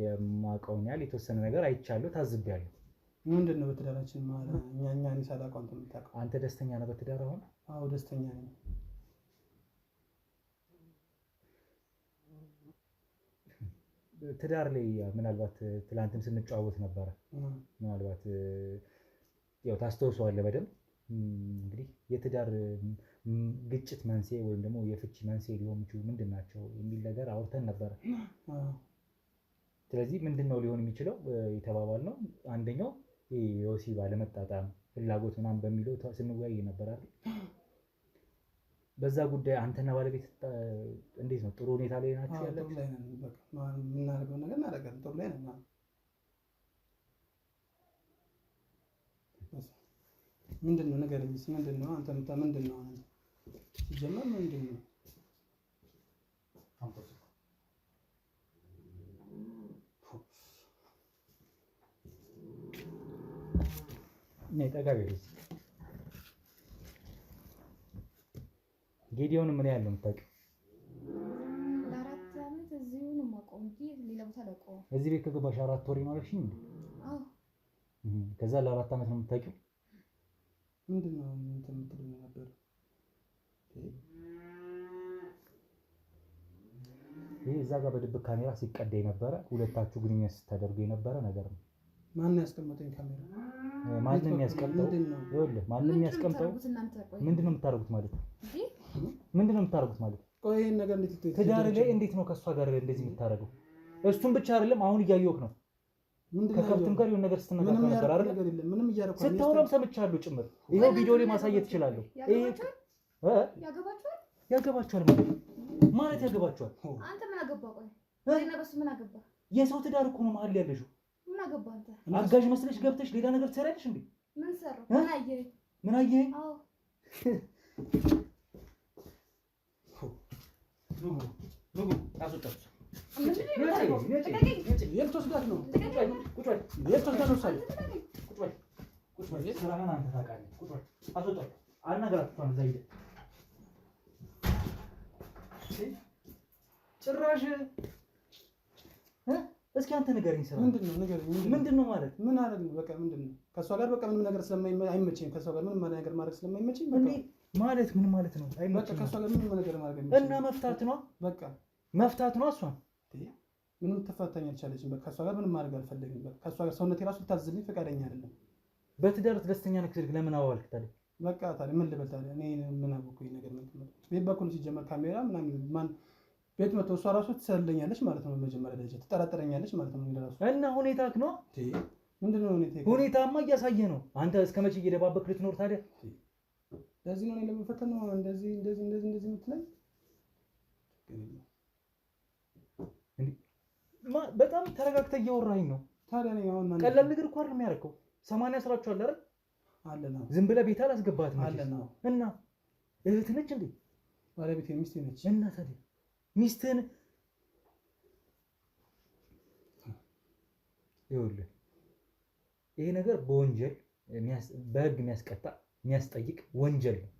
የማውቀውን ያህል የተወሰነ ነገር አይቻለሁ፣ ታዝቤያለሁ። ምንድነው በትዳራችን ማለት እኛ እኔ ሳላውቀው አንተ የምታውቀው? አንተ ደስተኛ ነህ በትዳር አሁን? አዎ ደስተኛ ነኝ። ትዳር ላይ ምናልባት ትላንትም ስንጨዋወት ነበረ። ምናልባት ያው ታስታውሰዋለህ በደንብ። እንግዲህ የትዳር ግጭት መንስኤ ወይም ደግሞ የፍቺ መንስኤ ሊሆኑ የሚችሉ ምንድን ናቸው የሚል ነገር አውርተን ነበረ። ስለዚህ ምንድን ነው ሊሆን የሚችለው የተባባልነው አንደኛው የወሲብ አለመጣጣም፣ ፍላጎት ምናምን በሚለው ስንወያይ ነበር አይደል? በዛ ጉዳይ አንተና ባለቤት እንዴት ነው? ጥሩ ሁኔታ ላይ ናችሁ ያላችሁ? ጥሩ ላይ ነን። በቃ የምናደርገው ነገር እናደርጋለን። ጥሩ ላይ ነን። ምንድን ነው ንገረኝ እስኪ። ምንድን ነው አንተ ምንድን ነው ሲጀመር ምንድን ነው? ጠጋ በል እስኪ። ጌዲዮን ምን ያህል ነው የምታውቂው? ለ4 ዓመት እዚሁ ነው የማውቀው እንጂ ሌላ ቦታ አላውቀውም። እዚህ ቤት ከገባሽ 4 ወር ነው አልሽኝ እንዴ? አዎ። ከዛ ለ4 ዓመት ነው የምታውቂው? ምንድን ነው እንትን የምትለው ነበር? ይሄ እዛ ጋር በድብቅ ካሜራ ሲቀዳ የነበረ ሁለታችሁ ግንኙነት ስታደርጉ የነበረ ነገር ነው። ማን ያስቀመጠኝ ካሜራ? ማንም ያስቀምጠው? ይኸውልህ ማንም ያስቀምጠው። ምንድነው የምታደርጉት ማለት ነው? ምንድነው የምታደርጉት ማለት ነው? ቆይ ይሄን ነገር እንዴት ትዳር ላይ እንዴት ነው ከሷ ጋር እንደዚህ የምታደርገው? እሱን ብቻ አይደለም አሁን እያየሁህ ነው። ከከብትም ጋር የሆነ ነገር ስትነካካ ነበር አይደል? ምንም እያደረኩ ስታወራም ሰምቻለሁ ጭምር። ይሄው ቪዲዮ ላይ ማሳየት እችላለሁ። ያገባችኋል ማለት ያገባችኋል። አንተ ምን አገባህ? ቆይ እና በሱ ምን አገባህ? የሰው ትዳር እኮ ነው መሀል ያለሽው። ምን አገባህ አንተ? አጋዥ መስለሽ ገብተሽ ሌላ ነገር ትሰሪያለሽ እንዴ? ምን ሰራው? ምን አየህ? ምን አየህ? አዎ ኑጉ አስወጣት። የት ወስዳት ነው? ስራህን አንተ ታውቃለህ። ቁጭ በል አስወጣት። አልነግራችኋም እዛ ሂደህ ጭራሽ እስኪ አንተ ንገረኝ። ስራ ምንድነው? ንገረኝ። ምንድነው ማለት ምን አደረግን? በቃ ምንድነው? ከሷ ጋር በቃ ምንም ነገር አይመቸኝም። ከሷ ጋር ምንም ነገር ማድረግ ስለማይመቸኝ በቃ ማለት ምን ማለት ነው? በቃ ከሷ ጋር ምንም ነገር ማድረግ አይመቸኝም እና መፍታት ነው። በቃ መፍታት ነው። እሷን ምንም ተፋታኝ አልቻለችም። በቃ ከሷ ጋር ምንም ማድረግ አልፈለግም። በቃ ከሷ ጋር ሰውነቴ ራሱ ልታዝልኝ ፈቃደኛ አይደለም። በትዳር ደስተኛ ነህ ስልክ ለምን አዋልክ ታዲያ? በቃ ታዲያ ምን ልበል ታዲያ? እኔ ምን አወኩኝ ነገር ነው። ቤት በኩል ሲጀመር ካሜራ ምናምን ማን ቤት መጥቶ እሷ ራሱ ትሰልለኛለች ማለት ነው። መጀመሪያ ደረጃ ትጠራጠረኛለች ማለት ነው። እንደራሱ እና ሁኔታክ ነው። ምንድነው ሁኔታማ እያሳየ ነው። አንተ እስከ መቼ እየደባበክ ልትኖር ታዲያ? ለዚህ ነው እኔ ለመፈተን ነው እንደዚህ የምትለኝ። በጣም ተረጋግተህ እያወራኸኝ ነው። ታዲያ እኔ አሁን ቀላል ነገር እኮ አይደል የሚያደርገው። 80 ስራችኋል አይደል? አለና ዝም ብለህ ቤት አላስገባትም አለና እና እህት ነች እንዴ? ባለቤቴ ሚስቴ ነች። እና ታዲያ ሚስትህን ይኸውልህ ይሄ ነገር በወንጀል በህግ የሚያስቀጣ የሚያስጠይቅ ወንጀል ነው።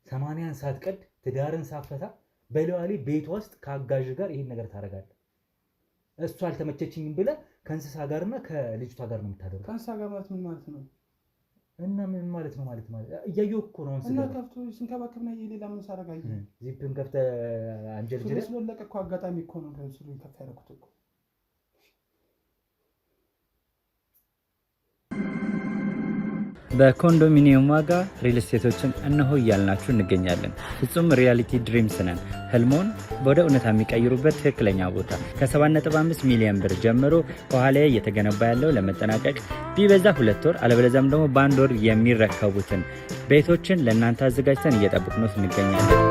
80 ሳትቀድ ትዳርን ሳፈታ በለዋሌ ቤት ውስጥ ከአጋዥ ጋር ይሄን ነገር ታደርጋለህ። እሱ አልተመቸችኝም ብለህ ከእንስሳ ጋርና ከልጅቷ ጋር ነው የምታደርገው። ከእንስሳ ጋር ማለት ምን ማለት ነው? እና ምን ማለት ነው? ማለት እያየሁ እኮ ነው። እና ከፍቶ ስንከባከብና የሌላ ምን ሳደርግ ዚፕን ከፍተህ አንጀል ጅሬ ስለለቀ እኮ አጋጣሚ እኮ ነው ከስሩ ከፍ ያደረኩት እኮ። በኮንዶሚኒየም ዋጋ ሪል ስቴቶችን እነሆ እያልናችሁ እንገኛለን። ፍጹም ሪያሊቲ ድሪምስ ነን። ህልሞን ወደ እውነታ የሚቀይሩበት ትክክለኛ ቦታ ከ7.5 ሚሊዮን ብር ጀምሮ ከኋላ እየተገነባ ያለው ለመጠናቀቅ ቢበዛ 2 ወር አለበለዚያም ደግሞ በ1 ወር የሚረከቡትን ቤቶችን ለእናንተ አዘጋጅተን እየጠበቅነው እንገኛለን።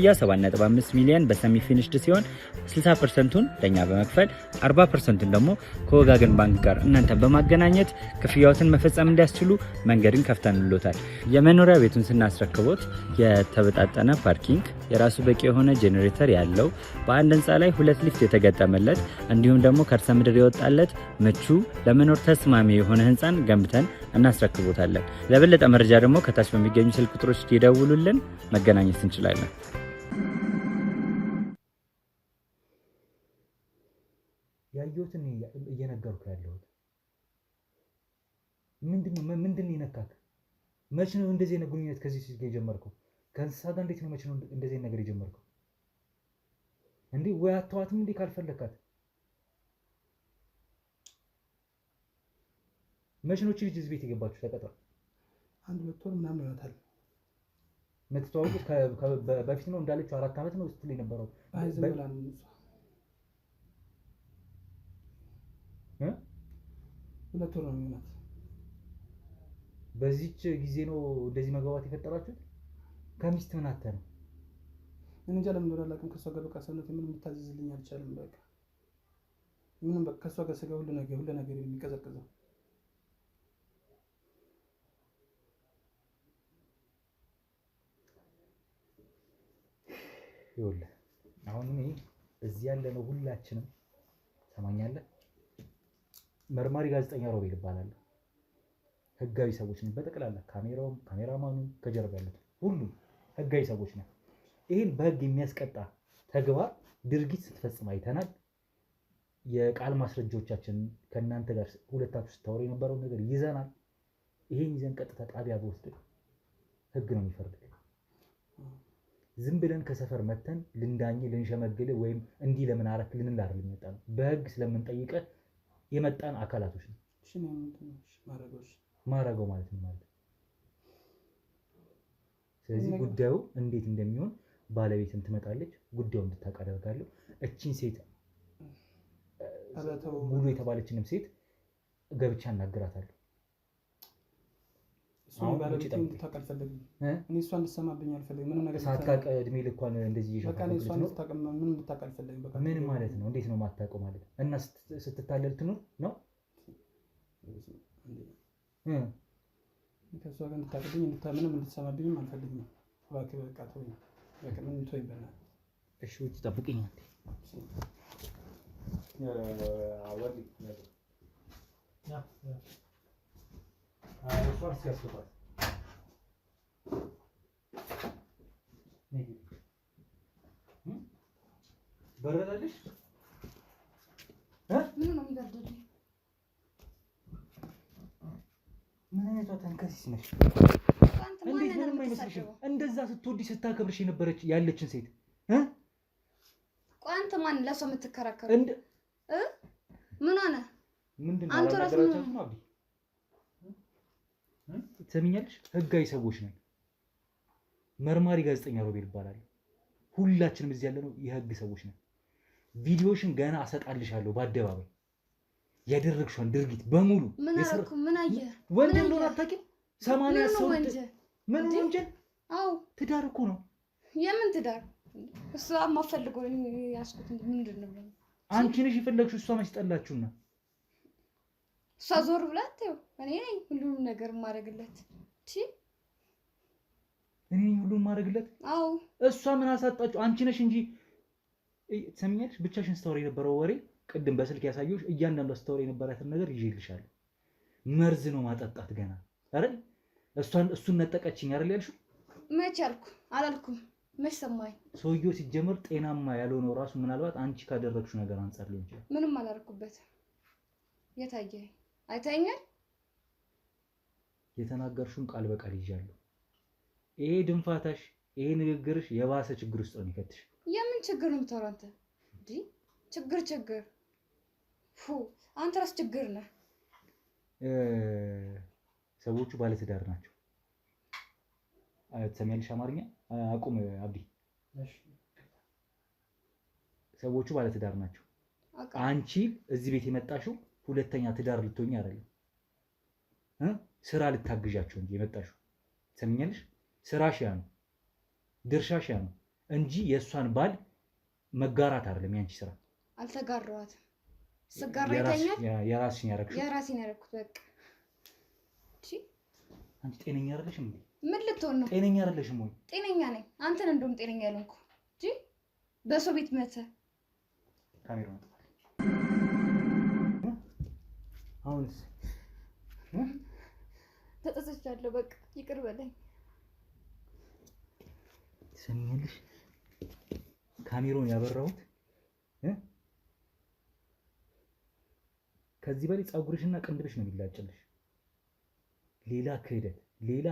ክፍያ 7.5 ሚሊዮን በሰሚ ፊኒሽድ ሲሆን 60%ቱን ለኛ በመክፈል 40%ቱን ደግሞ ከወጋገን ባንክ ጋር እናንተ በማገናኘት ክፍያዎትን መፈጸም እንዲያስችሉ መንገድን ከፍተንልዎታል። የመኖሪያ ቤቱን ስናስረክቦት የተበጣጠነ ፓርኪንግ፣ የራሱ በቂ የሆነ ጄኔሬተር ያለው በአንድ ህንፃ ላይ 2 ሊፍት የተገጠመለት እንዲሁም ደግሞ ከርሰ ምድር የወጣለት ምቹ ለመኖር ተስማሚ የሆነ ህንፃን ገንብተን እናስረክቦታለን። ለበለጠ መረጃ ደግሞ ከታች በሚገኙ ስልክ ቁጥሮች ይደውሉልን፣ መገናኘት እንችላለን። ያየሁትን እየነገርኩ ያለሁት ምንድነው የነካክ? መች ነው እንደዚህ አይነት ግንኙነት ከዚህ ሴት ጋር የጀመርከው? ከእንስሳ ጋር እንዴት ነው መች ነው እንደዚህ አይነት ነገር የጀመርከው? እንዴ ወይ አተዋትም እንዴ ካልፈለካት? መች ነው ልጅ እዚህ ቤት የገባችሁ ተቀጥራ? 1-2 ወር ምናምን ይሆናል። የምትተዋወቁት በፊት ነው እንዳለችው 4 ዓመት ነው ስትል የነበረው? አይ ዝም ብላ ነው እሷ። 2 ወር ነው የሚሆናት። በዚህች ጊዜ ነው እንደዚህ መግባባት የፈጠራችሁት? ከሚስት ምን አተ ነው? እኔ እንጃ ለምን ወደ አላውቅም። ከእሷ ጋር በቃ ሰውነቴ ምንም ልታዘዝልኝ አልቻለም። በቃ ምንም በቃ ከእሷ ጋር ስጋ ሁሉ ነገር የሚቀዘቅዘው ይኸውልህ አሁን እኔ እዚህ ያለነው ሁላችንም ሰማኛለህ። መርማሪ ጋዜጠኛ ሮቤል እባላለሁ። ህጋዊ ሰዎች ነን በጠቅላላ ካሜራውም፣ ካሜራማኑም ከጀርባ ያሉት ሁሉም ህጋዊ ሰዎች ነን። ይህን በህግ የሚያስቀጣ ተግባር ድርጊት ስትፈጽም አይተናል። የቃል ማስረጃዎቻችን ከእናንተ ጋር ሁለታችሁ ስታወሩ የነበረውን ነገር ይዘናል። ይሄን ይዘን ቀጥታ ጣቢያ በወስድ ህግ ነው የሚፈርድ። ዝም ብለን ከሰፈር መተን ልንዳኝ ልንሸመግል ወይም እንዲህ ለምን አረክ ልንል አይደለም የመጣን። በህግ ስለምንጠይቀህ የመጣን አካላቶች ነው። እሺ ነው ማረገው ማለት ነው ማለት። ስለዚህ ጉዳዩ እንዴት እንደሚሆን ባለቤትን ትመጣለች፣ ጉዳዩን እንድታውቅ አደርጋለሁ። እቺን ሴት ሙሉ የተባለችንም ሴት ገብቻ እናግራታለሁ። አሁን ባለቤት እንድታውቅ አልፈልግም። እኔ እሷ እንድትሰማብኝ አልፈልግም። ምንም ነገር ሳታውቅ እድሜ ልኳን እንደዚህ በቃ እሷ እንድታውቅ ምንም እንድታውቅ አልፈልግም። በቃ ምን ማለት ነው? እንዴት ነው የማታውቀው ማለት? እና ስትታለል ትኑር ነው? ከእሷ ጋር እንድታውቅብኝ ምንም እንድትሰማብኝም አልፈልግም። እባክህ በቃ ተወኝ። በቃ ምን ተወኝ በእናትህ። እሺ ውጭ ጠብቅኝ አንተ በረዳልሽ ምን ነው የሚጋደልኝ? ምን አይነቷ ተንከሲስ ነሽ? እንዴት ምንም አይመስልሽም? እንደዛ ስትወዲ ስታከብርሽ የነበረች ያለችን ሴት ቆይ አንተ ማን ለሷ የምትከራከረው? ምን ሆነ? ምንድነው አላደረቻችሁም? አብዲ ትሰሚኛለሽ? ህጋዊ ሰዎች ነን። መርማሪ ጋዜጠኛ ሮቤል ይባላል። ሁላችንም እዚህ ያለነው የህግ ሰዎች ነን። ቪዲዮሽን ገና አሰጣልሻለሁ በአደባባይ ያደረግሽውን ድርጊት በሙሉ። ምን አልኩ? ምን አየህ? ወንጀል እንደሆነ አታውቂም? 80 ሰው ምን ወንጀል? አዎ ትዳር እኮ ነው። የምን ትዳር? እሷ ማፈልገው ያስኩት ምንድን ነው? አንቺ ነሽ የፈለግሽው። እሷ መች ጠላችሁና? እሷ ዞር ብላ ተው። እኔ ነኝ ሁሉም ነገር ማድረግለት። እኔ ነኝ ሁሉም ማድረግለት? አዎ። እሷ ምን አሳጣችሁ? አንቺ ነሽ እንጂ ትሰሚኛለሽ። ብቻሽን ስታወሪ የነበረው ወሬ ቅድም በስልክ ያሳየሁሽ እያንዳንዷ ስታወሪ የነበራትን ነገር ይዤልሻለሁ። መርዝ ነው ማጠጣት ገና አይደል? እሱን ነጠቀችኝ አይደል ያልሽው? መች አልኩ? አላልኩም። መች ሰማኝ? ሰውየው ሲጀመር ጤናማ ያልሆነው ራሱ ምናልባት አንቺ ካደረግሽው ነገር አንፃር ሊሆን ይችላል። ምንም አላደረኩበት። የታየህ አይታየኛል። የተናገርሽውን ቃል በቃል ይዣለሁ። ይሄ ድንፋታሽ፣ ይሄ ንግግርሽ የባሰ ችግር ውስጥ ነው የሚከትሽ። የምን ችግር ነው የምታወራው አንተ? ችግር አንተ ራስ ችግር ነህ። ሰዎቹ ባለትዳር ናቸው። ትሰሚያለሽ? አማርኛ አቁም አብዲ። ሰዎቹ ባለትዳር ናቸው። አንቺ እዚህ ቤት የመጣሽው ሁለተኛ ትዳር ልትሆኚ አይደለም፣ ስራ ልታግዣቸው እንጂ የመጣሽው። ትሰሚኛለሽ? ስራሽ ያ ነው፣ ድርሻሽ ያ ነው እንጂ የእሷን ባል መጋራት አይደለም ያንቺ ስራ። አልተጋራኋትም። ስጋራ ይተኛል። የራስሽን ያደረግሽው። የራሴን ያደረኩት በቃ። አንቺ ጤነኛ አይደለሽም እንዴ? ምን ልትሆን ነው? ጤነኛ አይደለሽም ወይ? ጤነኛ ነኝ። አንተን እንደውም ጤነኛ ያልሆንኩ እንጂ በሰው ቤት መተህ ካሜራውን አሁንስ ተጸጽቻለሁ። በቃ ይቅር በለኝ። ትሰሚኛለሽ? ካሜራውን ያበራሁት ከዚህ በላይ ፀጉርሽና ቅንድብሽ ነው የሚላጭልሽ። ሌላ ክህደት፣ ሌላ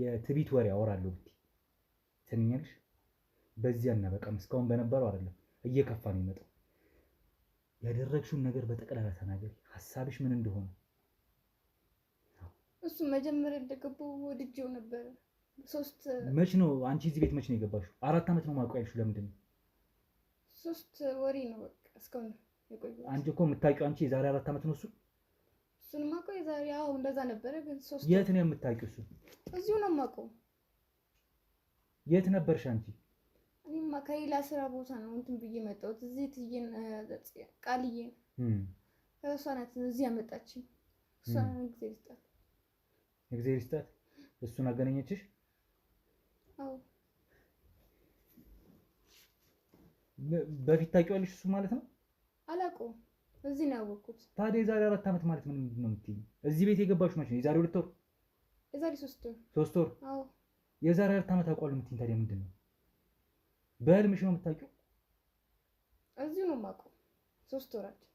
የትቢት ወሬ አወራለሁ ብትይ ትንኛለሽ። በዚያ እና በቃ እስካሁን በነበረው አይደለም እየከፋ ነው የሚመጣው። ያደረግሽውን ነገር በጠቅላላ ተናገሪ፣ ሀሳብሽ ምን እንደሆነ። እሱ መጀመሪያ እንደገባው ወድጄው ነበር። መች ነው አንቺ እዚህ ቤት መች ነው የገባሽው? 4 ዓመት ነው ማውቀው ያልሽው። ለምንድን ነው 3 ወሬ ነው በቃ እስካሁን የቆየው። አንቺ እኮ የምታውቂው አንቺ የዛሬ 4 ዓመት ነው። እሱን ማውቀው የዛሬ እንደዛ ነበረ። ግን 3 የት ነው የምታውቂው? እሱ እዚሁ ነው የማውቀው። የት ነበርሽ አንቺ? እኔማ ከሌላ ስራ ቦታ ነው እንትን ብዬ መጣሁት። እዚህ ትዬን ቃልዬ እሷ ናት እዚህ ያመጣችኝ። እሷ ጊዜ ይስጣት እግዚአብሔር ይስጣት። እሱን አገናኘችሽ? አዎ። በፊት ታውቂዋለሽ እሱ ማለት ነው? አላውቀውም። እዚህ ነው ያወቅኩት። ታዲያ የዛሬ 4 ዓመት ማለት ምንድን ነው የምትይኝ? እዚህ ቤት የገባሽው መቼ ነው? የዛሬ 2 ወር? የዛሬ 3 ወር። 3 ወር? አዎ። የዛሬ 4 ዓመት አውቀዋለሁ የምትይኝ ታዲያ ምንድን ነው? በህልምሽ ነው የምታውቂው? እዚሁ ነው የማውቀው። 3 ወራቸው።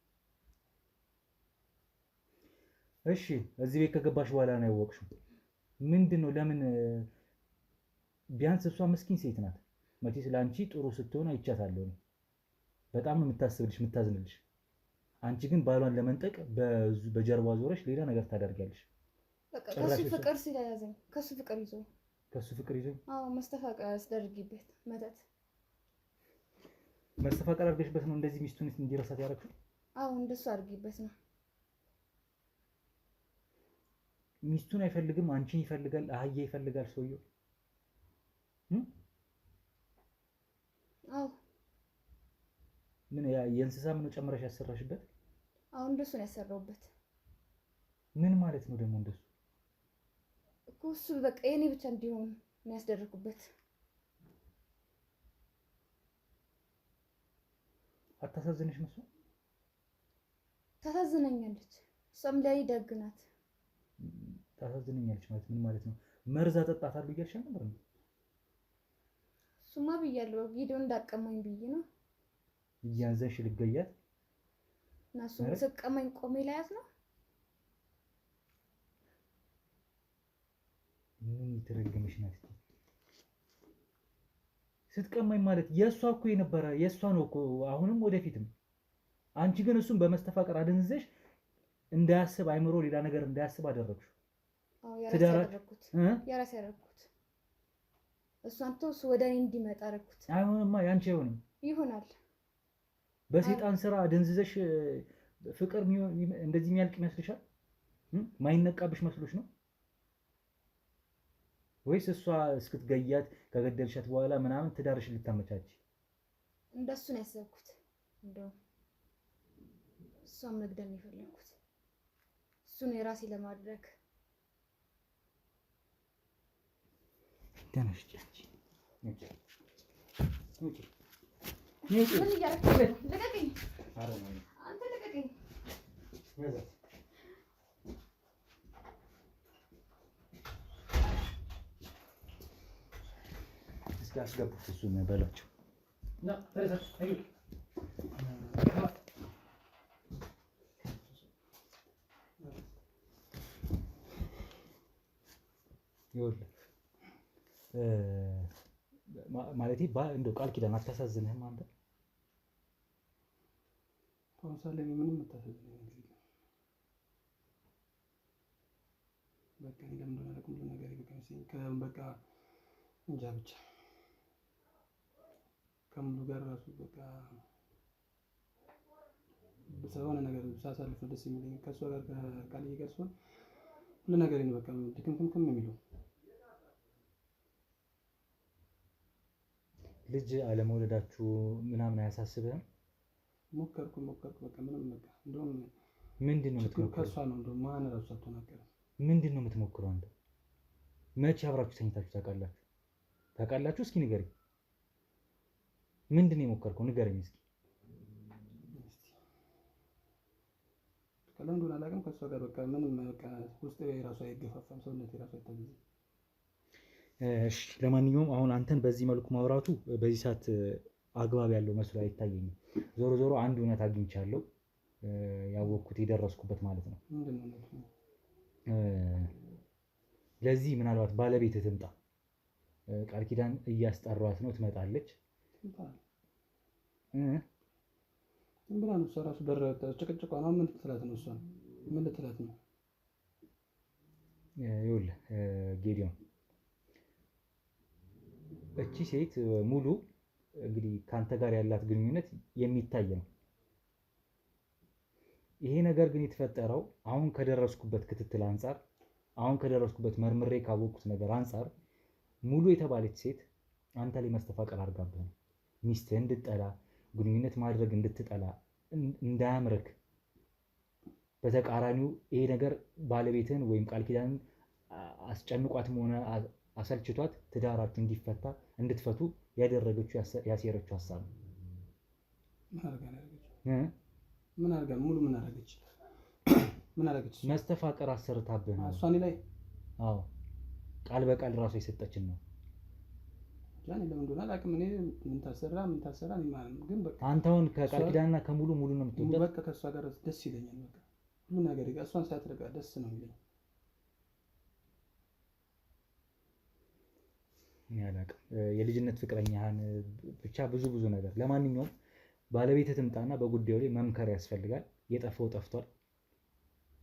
እሺ፣ እዚህ ቤት ከገባሽ በኋላ ነው ያወቅሽው። ምንድን ነው ለምን? ቢያንስ እሷ ምስኪን ሴት ናት። መቼስ ለአንቺ ጥሩ ስትሆን አይቻታለሁ። በጣም ነው የምታስብልሽ የምታዝንልሽ። አንቺ ግን ባሏን ለመንጠቅ በጀርባ ዞረሽ ሌላ ነገር ታደርጊያለሽ። በቃ ከሱ ፍቅር ስለያዘኝ ከሱ ፍቅር ይዞኝ አዎ፣ መስተፋቀር አስደርጊበት መተት መስተፋቀር አድርገሽበት ነው እንደዚህ ሚስቱን እንዲረሳት ያደረግሽው? አዎ፣ እንደሱ አድርጊበት ነው። ሚስቱን አይፈልግም፣ አንቺን ይፈልጋል። አህያ ይፈልጋል ሰውየው። አዎ። ምን የእንስሳ ምን ጨምረሽ ያሰራሽበት? አዎ፣ እንደሱ ነው ያሰራውበት። ምን ማለት ነው ደግሞ እንደሱ? እኮ እሱ በቃ የኔ ብቻ እንዲሆን ነው ያስደረኩበት። አታሳዝንሽ? መስሎ ታሳዝነኛለች። እሷም ላይ ደግ ናት። ታሳዝነኛለች ማለት ምን ማለት ነው? መርዝ አጠጣታለሁ እያልሽ ነበር ነው? እሱማ ብያለሁ። ቪዲዮ እንዳቀማኝ ብዬ ነው እያንዘንሽ ልገያት እና እሱ ስቀማኝ ቆሜ ላያት ነው። ምን የተረገመሽ ናት ስትቀማኝ ማለት? የእሷ እኮ የነበረ የእሷ ነው እኮ አሁንም ወደፊትም። አንቺ ግን እሱን በመስተፋቀር አደንዘሽ እንዳያስብ አይምሮ ሌላ ነገር እንዳያስብ አደረግሽው። አዎ፣ የራሴ ያደረኩት እሷን ተውስ ወደ እኔ እንዲመጣ አደረኩት። አይሆንማ፣ ያንቺ አይሆንም። ይሆናል። በሰይጣን ስራ አደንዝዘሽ ፍቅር እንደዚህ የሚያልቅ ይመስልሻል? ማይነቃብሽ መስሎሽ ነው ወይስ እሷ እስክትገያት ከገደልሻት በኋላ ምናምን ትዳርሽን ልታመቻች? እንደሱ ነው ያሰብኩት። እንደው እሷን መግደል ነው የፈለኩት። እሱን የራሴ ለማድረግ ደነሽ ጃንቺ ምን እያደረግህ ነው? ልቀቀኝ! አንተ ልቀቀኝ! እስኪ አስገቡት እሱን በላቸው። ይኸውልህ ማለቴ እንደው ቃል ኪዳን አታሳዝንህም አንተ? ታውሳለህ፣ ምንም አታሳዝንህም። በቃ ለምን እንደሆነ አላውቅም። ሁሉ ነገር ይበቃኝ። በቃ እንጃ ብቻ ከሙሉ ጋር ራሱ በቃ ስለሆነ ነገር ሳሳልፍ ደስ የሚለኝ ከእሷ ጋር ከቃልዬ ጋር ሲሆን ሁሉ ነገር ነው በቃ ድክምክም የሚለው። ልጅ አለመውለዳችሁ ምናምን አያሳስብህም? ሞከርኩ በቃ ምንም በቃ እንደውም ምንድን ነው የምትሞክረው? ከእሷ ነው እንደውም ማን ራሱ አትናገርም። ምንድን ነው የምትሞክረው አንተ? መቼ አብራችሁ ተኝታችሁ ታውቃላችሁ? እስኪ ንገረኝ። ምንድን ነው የሞከርከው? ንገረኝ እስኪ። ለምን እንደሆነ አላውቅም። ከእሷ ጋር በቃ ምንም በቃ ውስጤ ራሱ አይገፋፋም፣ ሰውነቴ ራሱ አይታዘዝም። እሺ፣ ለማንኛውም አሁን አንተን በዚህ መልኩ ማውራቱ በዚህ ሰዓት አግባብ ያለው መስሎ አይታየኝም። ዞሮ ዞሮ አንድ እውነት አግኝቻለሁ፣ ያወቅኩት የደረስኩበት ማለት ነው። ለዚህ ምናልባት ባለቤት ትምጣ ቃል ኪዳን እያስጠሯት ነው ትመጣለች ዝም ብላ ነው እሷ እራሱ በር ጭቅጭቋ ነው ምን ትላት ነው እሷ ምን ልትላት ነው ይኸውልህ ጌዲዮን እቺ ሴት ሙሉ እንግዲህ ካንተ ጋር ያላት ግንኙነት የሚታይ ነው ይሄ ነገር ግን የተፈጠረው አሁን ከደረስኩበት ክትትል አንፃር አሁን ከደረስኩበት መርምሬ ካወቅኩት ነገር አንፃር ሙሉ የተባለች ሴት አንተ ላይ መስተፋቀር አድርጋብህ ነው ሚስትህን እንድትጠላ ግንኙነት ማድረግ እንድትጠላ እንዳያምርክ በተቃራኒው ይሄ ነገር ባለቤትህን ወይም ቃል ኪዳንን አስጨንቋትም ሆነ አሰልችቷት ትዳራችሁ እንዲፈታ እንድትፈቱ ያደረገችው ያሴረችው ሐሳብ ነው ምን አርጋ ሙሉ ምን አረገች መስተፋቀር አሰርታብህ ነው እሷኔ ላይ አዎ ቃል በቃል ራሱ የሰጠችን ነው ጃኒ ለምን እንደሆነ አላውቅም እኔ ምን ታሰራ እኔ ማለት ነው ግን በቃ አንተውን ከቃል ኪዳንና ከሙሉ ነው የምትወደው በቃ ከሷ ጋር ደስ ይለኛል በቃ ሁሉ ነገር እሷን ሳትረጋ ደስ ነው የሚለኝ ያላቅም የልጅነት ፍቅረኛህን ብቻ ብዙ ነገር ለማንኛውም ባለቤት ትምጣና በጉዳዩ ላይ መምከር ያስፈልጋል የጠፋው ጠፍቷል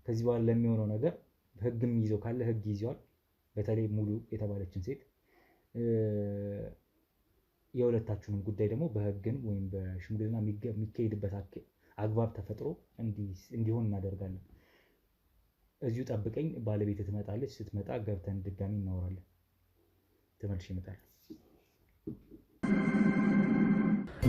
ከዚህ በኋላ ለሚሆነው ነገር ህግም ይዘው ካለ ህግ ይዘዋል በተለይ ሙሉ የተባለችን ሴት የሁለታችሁንም ጉዳይ ደግሞ በህግን ወይም በሽምግልና የሚካሄድበት አግባብ ተፈጥሮ እንዲሆን እናደርጋለን እዚሁ ጠብቀኝ ባለቤት ትመጣለች ስትመጣ ገብተን ድጋሚ እናወራለን ተመልሼ እመጣለሁ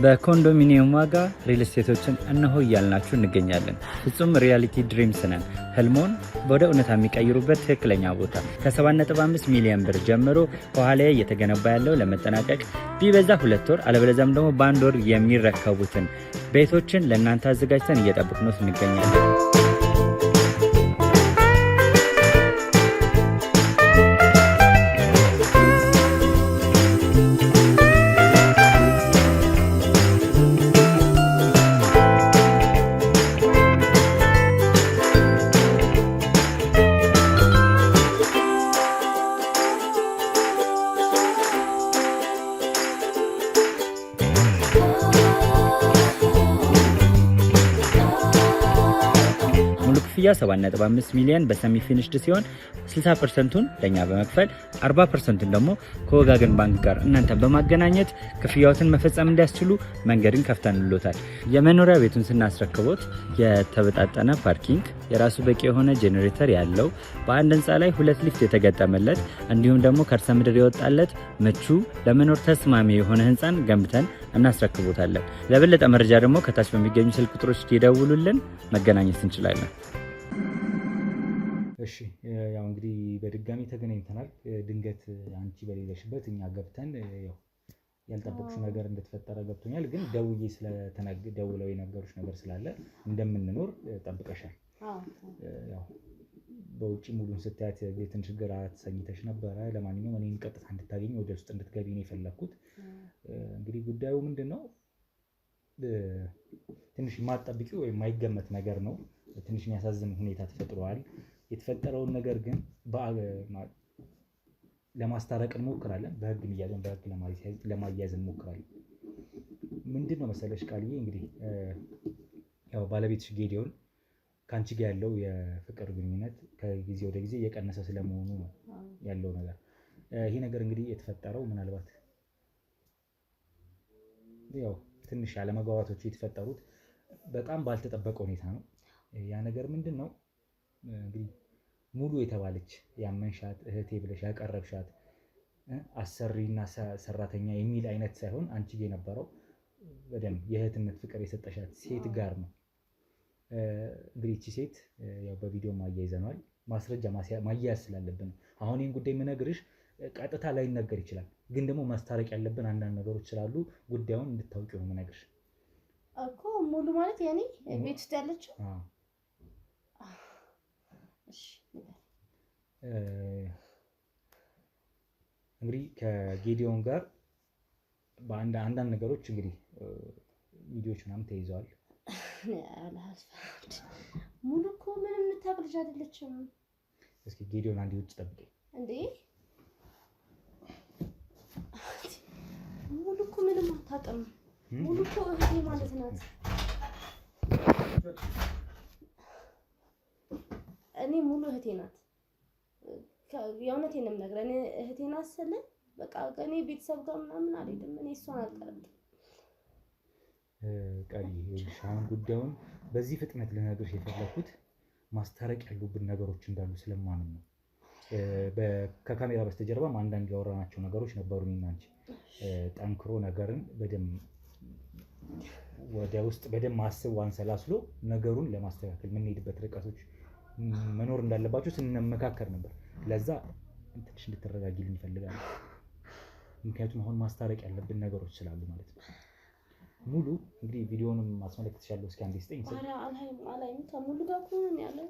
በኮንዶሚኒየም ዋጋ ሪል ስቴቶችን እነሆ እያልናችሁ እንገኛለን። ፍጹም ሪያሊቲ ድሪምስ ነን። ህልሞን ወደ እውነታ የሚቀይሩበት ትክክለኛ ቦታ ከ7.5 ሚሊዮን ብር ጀምሮ ከኋላ እየተገነባ ያለው ለመጠናቀቅ ቢበዛ 2 ወር አለበለዚያም ደግሞ በአንድ ወር የሚረከቡትን ቤቶችን ለእናንተ አዘጋጅተን እየጠበቅን እንገኛለን። ክፍያ 7.5 ሚሊዮን በሰሚ ፊኒሽድ ሲሆን 60%ቱን ለኛ በመክፈል 40%ቱን ደግሞ ከወጋገን ባንክ ጋር እናንተን በማገናኘት ክፍያዎትን መፈጸም እንዲያስችሉ መንገድን ከፍተንልዎታል። የመኖሪያ ቤቱን ስናስረክቦት የተበጣጠነ ፓርኪንግ፣ የራሱ በቂ የሆነ ጄኔሬተር ያለው በአንድ ህንፃ ላይ 2 ሊፍት የተገጠመለት እንዲሁም ደግሞ ከርሰ ምድር የወጣለት ምቹ ለመኖር ተስማሚ የሆነ ህንፃን ገንብተን እናስረክቦታለን። ለበለጠ መረጃ ደግሞ ከታች በሚገኙ ስልክ ቁጥሮች ይደውሉልን፣ መገናኘት እንችላለን። እሺ ያው እንግዲህ በድጋሚ ተገናኝተናል። ድንገት አንቺ በሌለሽበት እኛ ገብተን ያው ያልጠበቅሽው ነገር እንደተፈጠረ ገብቶኛል። ግን ደውለው የነገሩሽ ነገር ስላለ እንደምንኖር ጠብቀሻል። ያው በውጪ ሙሉን ስታያት ትንሽ ግራ ተሰኝተሽ ነበረ። ለማንኛውም እኔን ቀጥታ እንድታገኝ ወደ ውስጥ እንድትገቢ ነው የፈለኩት። እንግዲህ ጉዳዩ ምንድነው? ትንሽ የማትጠብቂው ወይም የማይገመት ነገር ነው። ትንሽ የሚያሳዝን ሁኔታ ተፈጥሯል። የተፈጠረውን ነገር ግን ለማስታረቅ እንሞክራለን። በህግ የሚያዘን በህግ ለማያያዝ እንሞክራለን። ምንድነው መሰለሽ ቃልዬ፣ እንግዲህ ያው ባለቤትሽ ጌዲዮን ከአንቺ ጋር ያለው የፍቅር ግንኙነት ከጊዜ ወደ ጊዜ እየቀነሰ ስለመሆኑ ነው ያለው ነገር። ይሄ ነገር እንግዲህ የተፈጠረው ምናልባት ያው ትንሽ አለመግባባቶች የተፈጠሩት በጣም ባልተጠበቀ ሁኔታ ነው። ያ ነገር ምንድነው? እንግዲህ ሙሉ የተባለች ያመንሻት እህቴ ብለሽ ያቀረብሻት አሰሪና ሰራተኛ የሚል አይነት ሳይሆን አንቺ ጋር የነበረው በደንብ የእህትነት ፍቅር የሰጠሻት ሴት ጋር ነው። እንግዲህ እቺ ሴት ያው በቪዲዮ ማያይዘናል። ማስረጃ ማያያዝ ስላለብን አሁን ይሄን ጉዳይ የምነግርሽ ቀጥታ ላይነገር ይችላል፣ ግን ደግሞ ማስታረቅ ያለብን አንዳንድ ነገሮች ስላሉ ጉዳዩን እንድታውቂው ነው የምነግርሽ እኮ። ሙሉ ማለት ያኔ ቤት ውስጥ ያለችው እንግዲህ ከጌዲዮን ጋር በአንዳንድ ነገሮች እንግዲህ ቪዲዮዎች ምናምን ተይዘዋል። ሙሉ እኮ ምንም የምታውቅ ልጅ አይደለችም። እስኪ ጌዲዮን አንዴ ውጭ ጠብቀኝ። እንዴ ሙሉ እኮ ምንም አታውቅም። ሙሉ እኮ እህቴ ማለት ናት። እኔ ሙሉ እህቴ ናት። የእውነቴን ነው የምነግርህ። እኔ እህቴ ናት ስል በቃ ከእኔ ቤተሰብ ጋር ምናምን አልሄድም። እኔ እሷን አልጠረጥርም። ቀሪ አሁን ጉዳዩን በዚህ ፍጥነት ልነግርሽ የፈለኩት ማስታረቅ ያሉብን ነገሮች እንዳሉ ስለማምን ነው። ከካሜራ በስተጀርባም አንዳንድ ያወራናቸው ነገሮች ነበሩ። እኔና አንቺ ጠንክሮ ነገርን በደንብ ወደ ውስጥ በደንብ አስቦ አንሰላስሎ ነገሩን ለማስተካከል የምንሄድበት ርቀቶች መኖር እንዳለባቸው ስንመካከር ነበር። ለዛ ትንሽ እንድትረጋጊልኝ እፈልጋለሁ። ምክንያቱም አሁን ማስታረቅ ያለብን ነገሮች ስላሉ ማለት ነው። ሙሉ እንግዲህ ቪዲዮንም ማስመለከትሻለሁ። እስኪ አንዴ ስጠኝ። አላይም ከሙሉ ጋር ከሆነ ያለው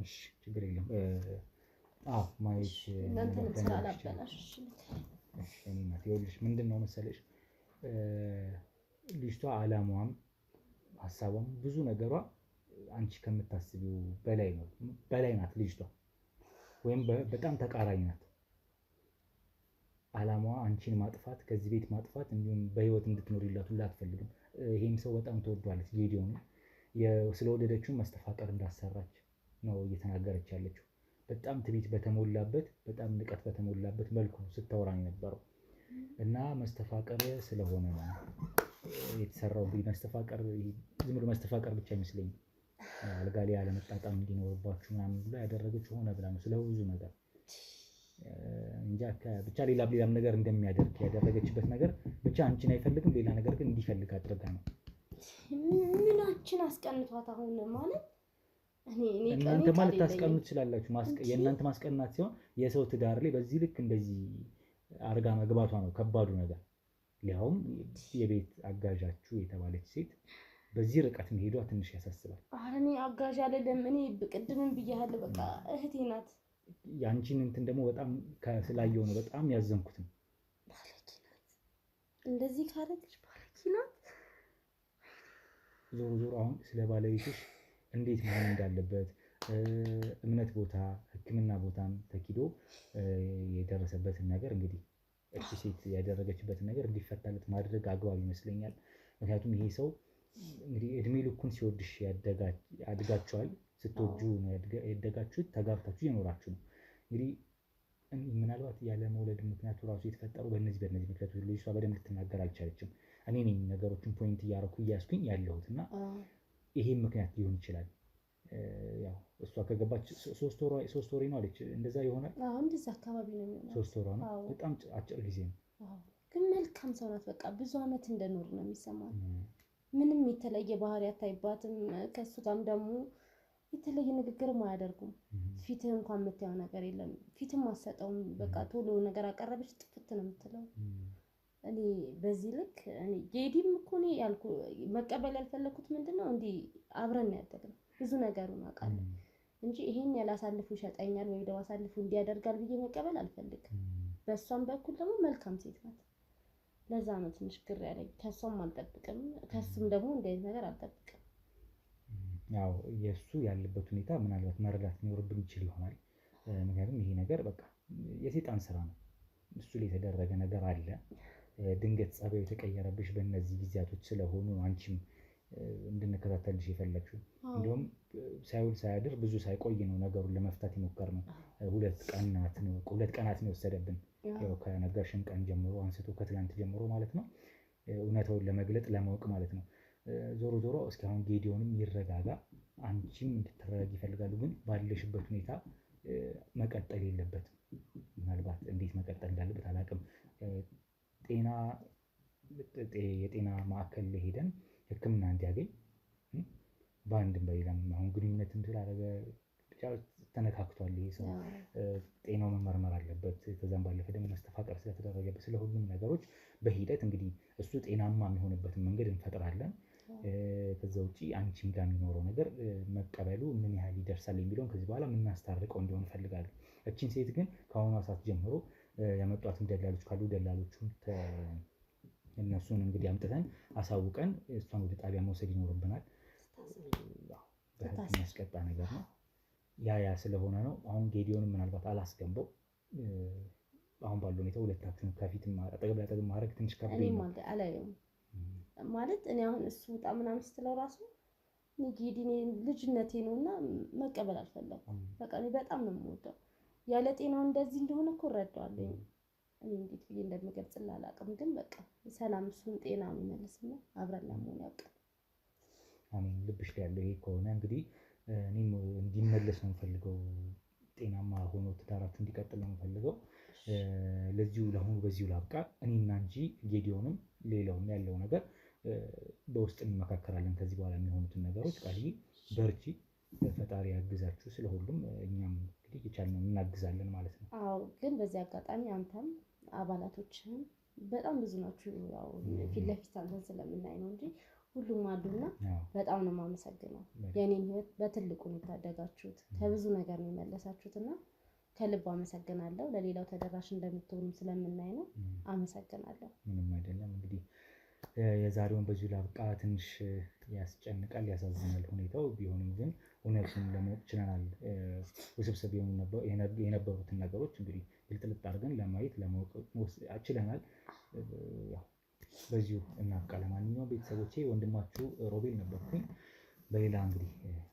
እሺ፣ ችግር የለም። አዎ ማየት እናንተን ስላላበላሽ እሺ። እናት ይኸውልሽ ምንድን ነው መሰለሽ ልጅቷ አላማዋም ሀሳቧም ብዙ ነገሯ አንቺ ከምታስቢው በላይ ናት ልጅቷ፣ ወይም በጣም ተቃራኒ ናት። አላማዋ አንቺን ማጥፋት፣ ከዚህ ቤት ማጥፋት፣ እንዲሁም በህይወት እንድትኖሪላት ሁላ አትፈልግም። ይሄም ሰው በጣም ተወዷለች። ጌዲዮን ስለወደደችው መስተፋቀር እንዳሰራች ነው እየተናገረች ያለችው። በጣም ትዕቢት በተሞላበት በጣም ንቀት በተሞላበት መልኩ ስታወራ የነበረው እና መስተፋቀር ስለሆነ ነው የተሰራው። እንግዲህ መስተፋቀር ዝም ብሎ መስተፋቀር ብቻ አይመስለኝም። አልጋ ላይ ያለመጣጣም እንዲኖርባችሁ ምናምን ብላ ያደረገችው ሆነ ብላ ነው ስለብዙ ነገር እንጃ ብቻ ሌላም ነገር እንደሚያደርግ ያደረገችበት ነገር ብቻ አንቺን አይፈልግም፣ ሌላ ነገር ግን እንዲፈልግ አድርጋ ነው። ምናችን አስቀንቷት አሁን ማለት እናንተ ማለት ታስቀኑ ትችላላችሁ። የእናንተ ማስቀናት ሲሆን የሰው ትዳር ላይ በዚህ ልክ እንደዚህ አርጋ መግባቷ ነው ከባዱ ነገር። ሊያውም የቤት አጋዣችሁ የተባለች ሴት በዚህ ርቀት መሄዷ ትንሽ ያሳስባል። እኔ አጋዥ አይደለም። እኔ ቅድምም ብያለሁ፣ በቃ እህቴ ናት። ያንቺን እንትን ደግሞ በጣም ስላየው ነው በጣም ያዘንኩትም። ባለጌ ናት። እንደዚህ ካረገች ባለጌ ናት። ዞሮ አሁን ስለ ባለቤትሽ እንዴት መሆን እንዳለበት እምነት ቦታ ሕክምና ቦታም ተኪዶ የደረሰበትን ነገር እንግዲህ እቺ ሴት ያደረገችበትን ነገር እንዲፈታለት ማድረግ አግባብ ይመስለኛል። ምክንያቱም ይሄ ሰው እንግዲህ እድሜ ልኩን ሲወድሽ ያድጋችኋል። ስትወጁ ያደጋችሁት ተጋብታችሁ የኖራችሁ ነው። እንግዲህ ምናልባት ያለ መውለድ ምክንያቱ ራሱ የተፈጠሩ በእነዚህ ምክንያቶች ልጅቷ በደንብ ልትናገር አልቻለችም። እኔ ነኝ ነገሮችን ፖይንት እያረኩ እያስኩኝ ያለሁት እና ይሄም ምክንያት ሊሆን ይችላል። ያው እሷ ከገባች 3 ወሬ ነው አለች። እንደዛ ይሆናል። እንደዛ አካባቢ ነው የሚሆነው። 3 ወሯ ነው። በጣም አጭር ጊዜ ነው። ግን መልካም ሰው ናት። በቃ ብዙ አመት እንደኖር ነው የሚሰማው። ምንም የተለየ ባህሪ አታይባትም። ከሱ ጋርም ደግሞ የተለየ ንግግርም አያደርጉም። ፊትህ እንኳን የምታየው ነገር የለም። ፊትም አትሰጠውም። በቃ ቶሎ ነገር አቀረበች ጥፍት ነው የምትለው። እኔ በዚህ ልክ ጌዲም እኮ እኔ ያልኩ መቀበል ያልፈለኩት ምንድነው እንዲህ አብረን ያደግነው ብዙ ነገሩን አውቃለሁ እንጂ ይሄን ያላሳልፉ ይሸጠኛል ወይ ደግሞ አሳልፉ እንዲያደርጋል ብዬ መቀበል አልፈልግም። በሷም በኩል ደግሞ መልካም ሴት ናት። ለዛ ነው ትንሽ ግር ያለኝ። ከሷም አልጠብቅም፣ ከሱም ደግሞ እንደዚህ ነገር አልጠብቅም። ያው የሱ ያለበት ሁኔታ ምናልባት መረዳት ሊኖርብን ይችል ይሆናል። ምክንያቱም ይሄ ነገር በቃ የሰይጣን ስራ ነው። እሱ ላይ የተደረገ ነገር አለ። ድንገት ጸባዩ የተቀየረብሽ በእነዚህ ጊዜያቶች ስለሆኑ አንቺም እንድንከታተልሽ የፈለግሽው። እንዲሁም ሳይውል ሳያድር ብዙ ሳይቆይ ነው ነገሩን ለመፍታት የሞከርነው። 2 ቀናት ነው የወሰደብን። ያው ከነገርሽን ቀን ጀምሮ አንስቶ ከትላንት ጀምሮ ማለት ነው እውነታውን ለመግለጥ ለማወቅ ማለት ነው። ዞሮ እስኪ አሁን ጌዲዮንም ይረጋጋ፣ አንቺም እንድትረጋጊ ይፈልጋሉ። ግን ባለሽበት ሁኔታ መቀጠል የለበትም። ምናልባት እንዴት መቀጠል እንዳለበት አላውቅም። የጤና ማዕከል ላይ ሄደን ሕክምና እንዲያገኝ በአንድም በሌላም አሁን ግንኙነትም ስላደረገ ብቻ ተነካክቷል። ይሄ ሰው ጤናው መመርመር አለበት። ከዛም ባለፈ ደግሞ መስተፋቀር ስለተደረገበት ስለሁሉም ነገሮች በሂደት እንግዲህ እሱ ጤናማ የሚሆንበትን መንገድ እንፈጥራለን። ከዛ ውጪ አንቺም ጋር የሚኖረው ነገር መቀበሉ ምን ያህል ይደርሳል የሚለውን ከዚህ በኋላ የምናስታርቀው እንዲሆን እፈልጋለሁ። እቺን ሴት ግን ከአሁኗ ሰዓት ጀምሮ ያመጧትን ደላሎች ካሉ ደላሎቹን እነሱን እንግዲህ አምጥተን አሳውቀን እሷን ወደ ጣቢያ መውሰድ ይኖርብናል። በህግ የሚያስቀጣ ነገር ነው። ያ ስለሆነ ነው። አሁን ጌዲዮን ምናልባት አላስገባው አሁን ባለው ሁኔታ ሁለታችሁን ከፊት አጠገብ ለአጠገብ ማድረግ ትንሽ ከብዶኝ ነው ማለት እኔ አሁን እሱ ውጣ ምናምን ስትለው ራሱ ጌዲኔ ልጅነቴ ነውና መቀበል አልፈለኩም። በቃ እኔ በጣም ነው የምወደው። ያለ ጤናው እንደዚህ እንደሆነ እኮ እረዳዋለሁ። እኔ እንዴት ብዬ እንደምገልጽልህ አላውቅም። ግን በቃ ሰላም እሱን ጤና የሚመልስና አብረን ለመሆን ያውቃል። አሜን። ልብሽ ላይ ያለው ይሄ ከሆነ እንግዲህ እኔም እንዲመለስ ነው የምፈልገው። ጤናማ ሆኖ ትዳራችሁ እንዲቀጥል ነው የምፈልገው። ለዚሁ ለአሁኑ በዚሁ ላብቃ። እኔና እንጂ ጌዲዮንም ሌላውም ያለው ነገር በውስጥ እንመካከራለን። ከዚህ በኋላ የሚሆኑትን ነገሮች ቃልዬ በርቺ፣ ፈጣሪ ያግዛችሁ። ስለሁሉም እኛም እንግዲህ የቻልነውን እናግዛለን ማለት ነው። አዎ፣ ግን በዚህ አጋጣሚ አንተም አባላቶችህም በጣም ብዙ ናችሁ። ያው ፊት ለፊት አንተን ስለምናይ ነው እንጂ ሁሉም አሉና በጣም ነው የማመሰግነው። የኔን ህይወት በትልቁ ነው የታደጋችሁት፣ ከብዙ ነገር ነው የመለሳችሁትና ከልብ አመሰግናለሁ። ለሌላው ተደራሽ እንደምትሆኑ ስለምናይ ነው። አመሰግናለሁ። ምንም አይደለም። እንግዲህ የዛሬውን በዚሁ ላብቃ። ትንሽ ያስጨንቃል፣ ያሳዝናል ሁኔታው ቢሆንም ግን እውነቱን ለማወቅ ችለናል። ውስብስብ የነበሩትን ነገሮች እንግዲህ ግልጥልጥ አድርገን ለማየት ለማወቅ ችለናል። በዚሁ እናብቃ። ለማንኛውም ቤተሰቦቼ ወንድማችሁ ሮቤል ነበርኩኝ። በሌላ እንግዲህ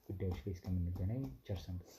ጉዳዮች ላይ እስከምንገናኝ ቸር ሰንብቱ።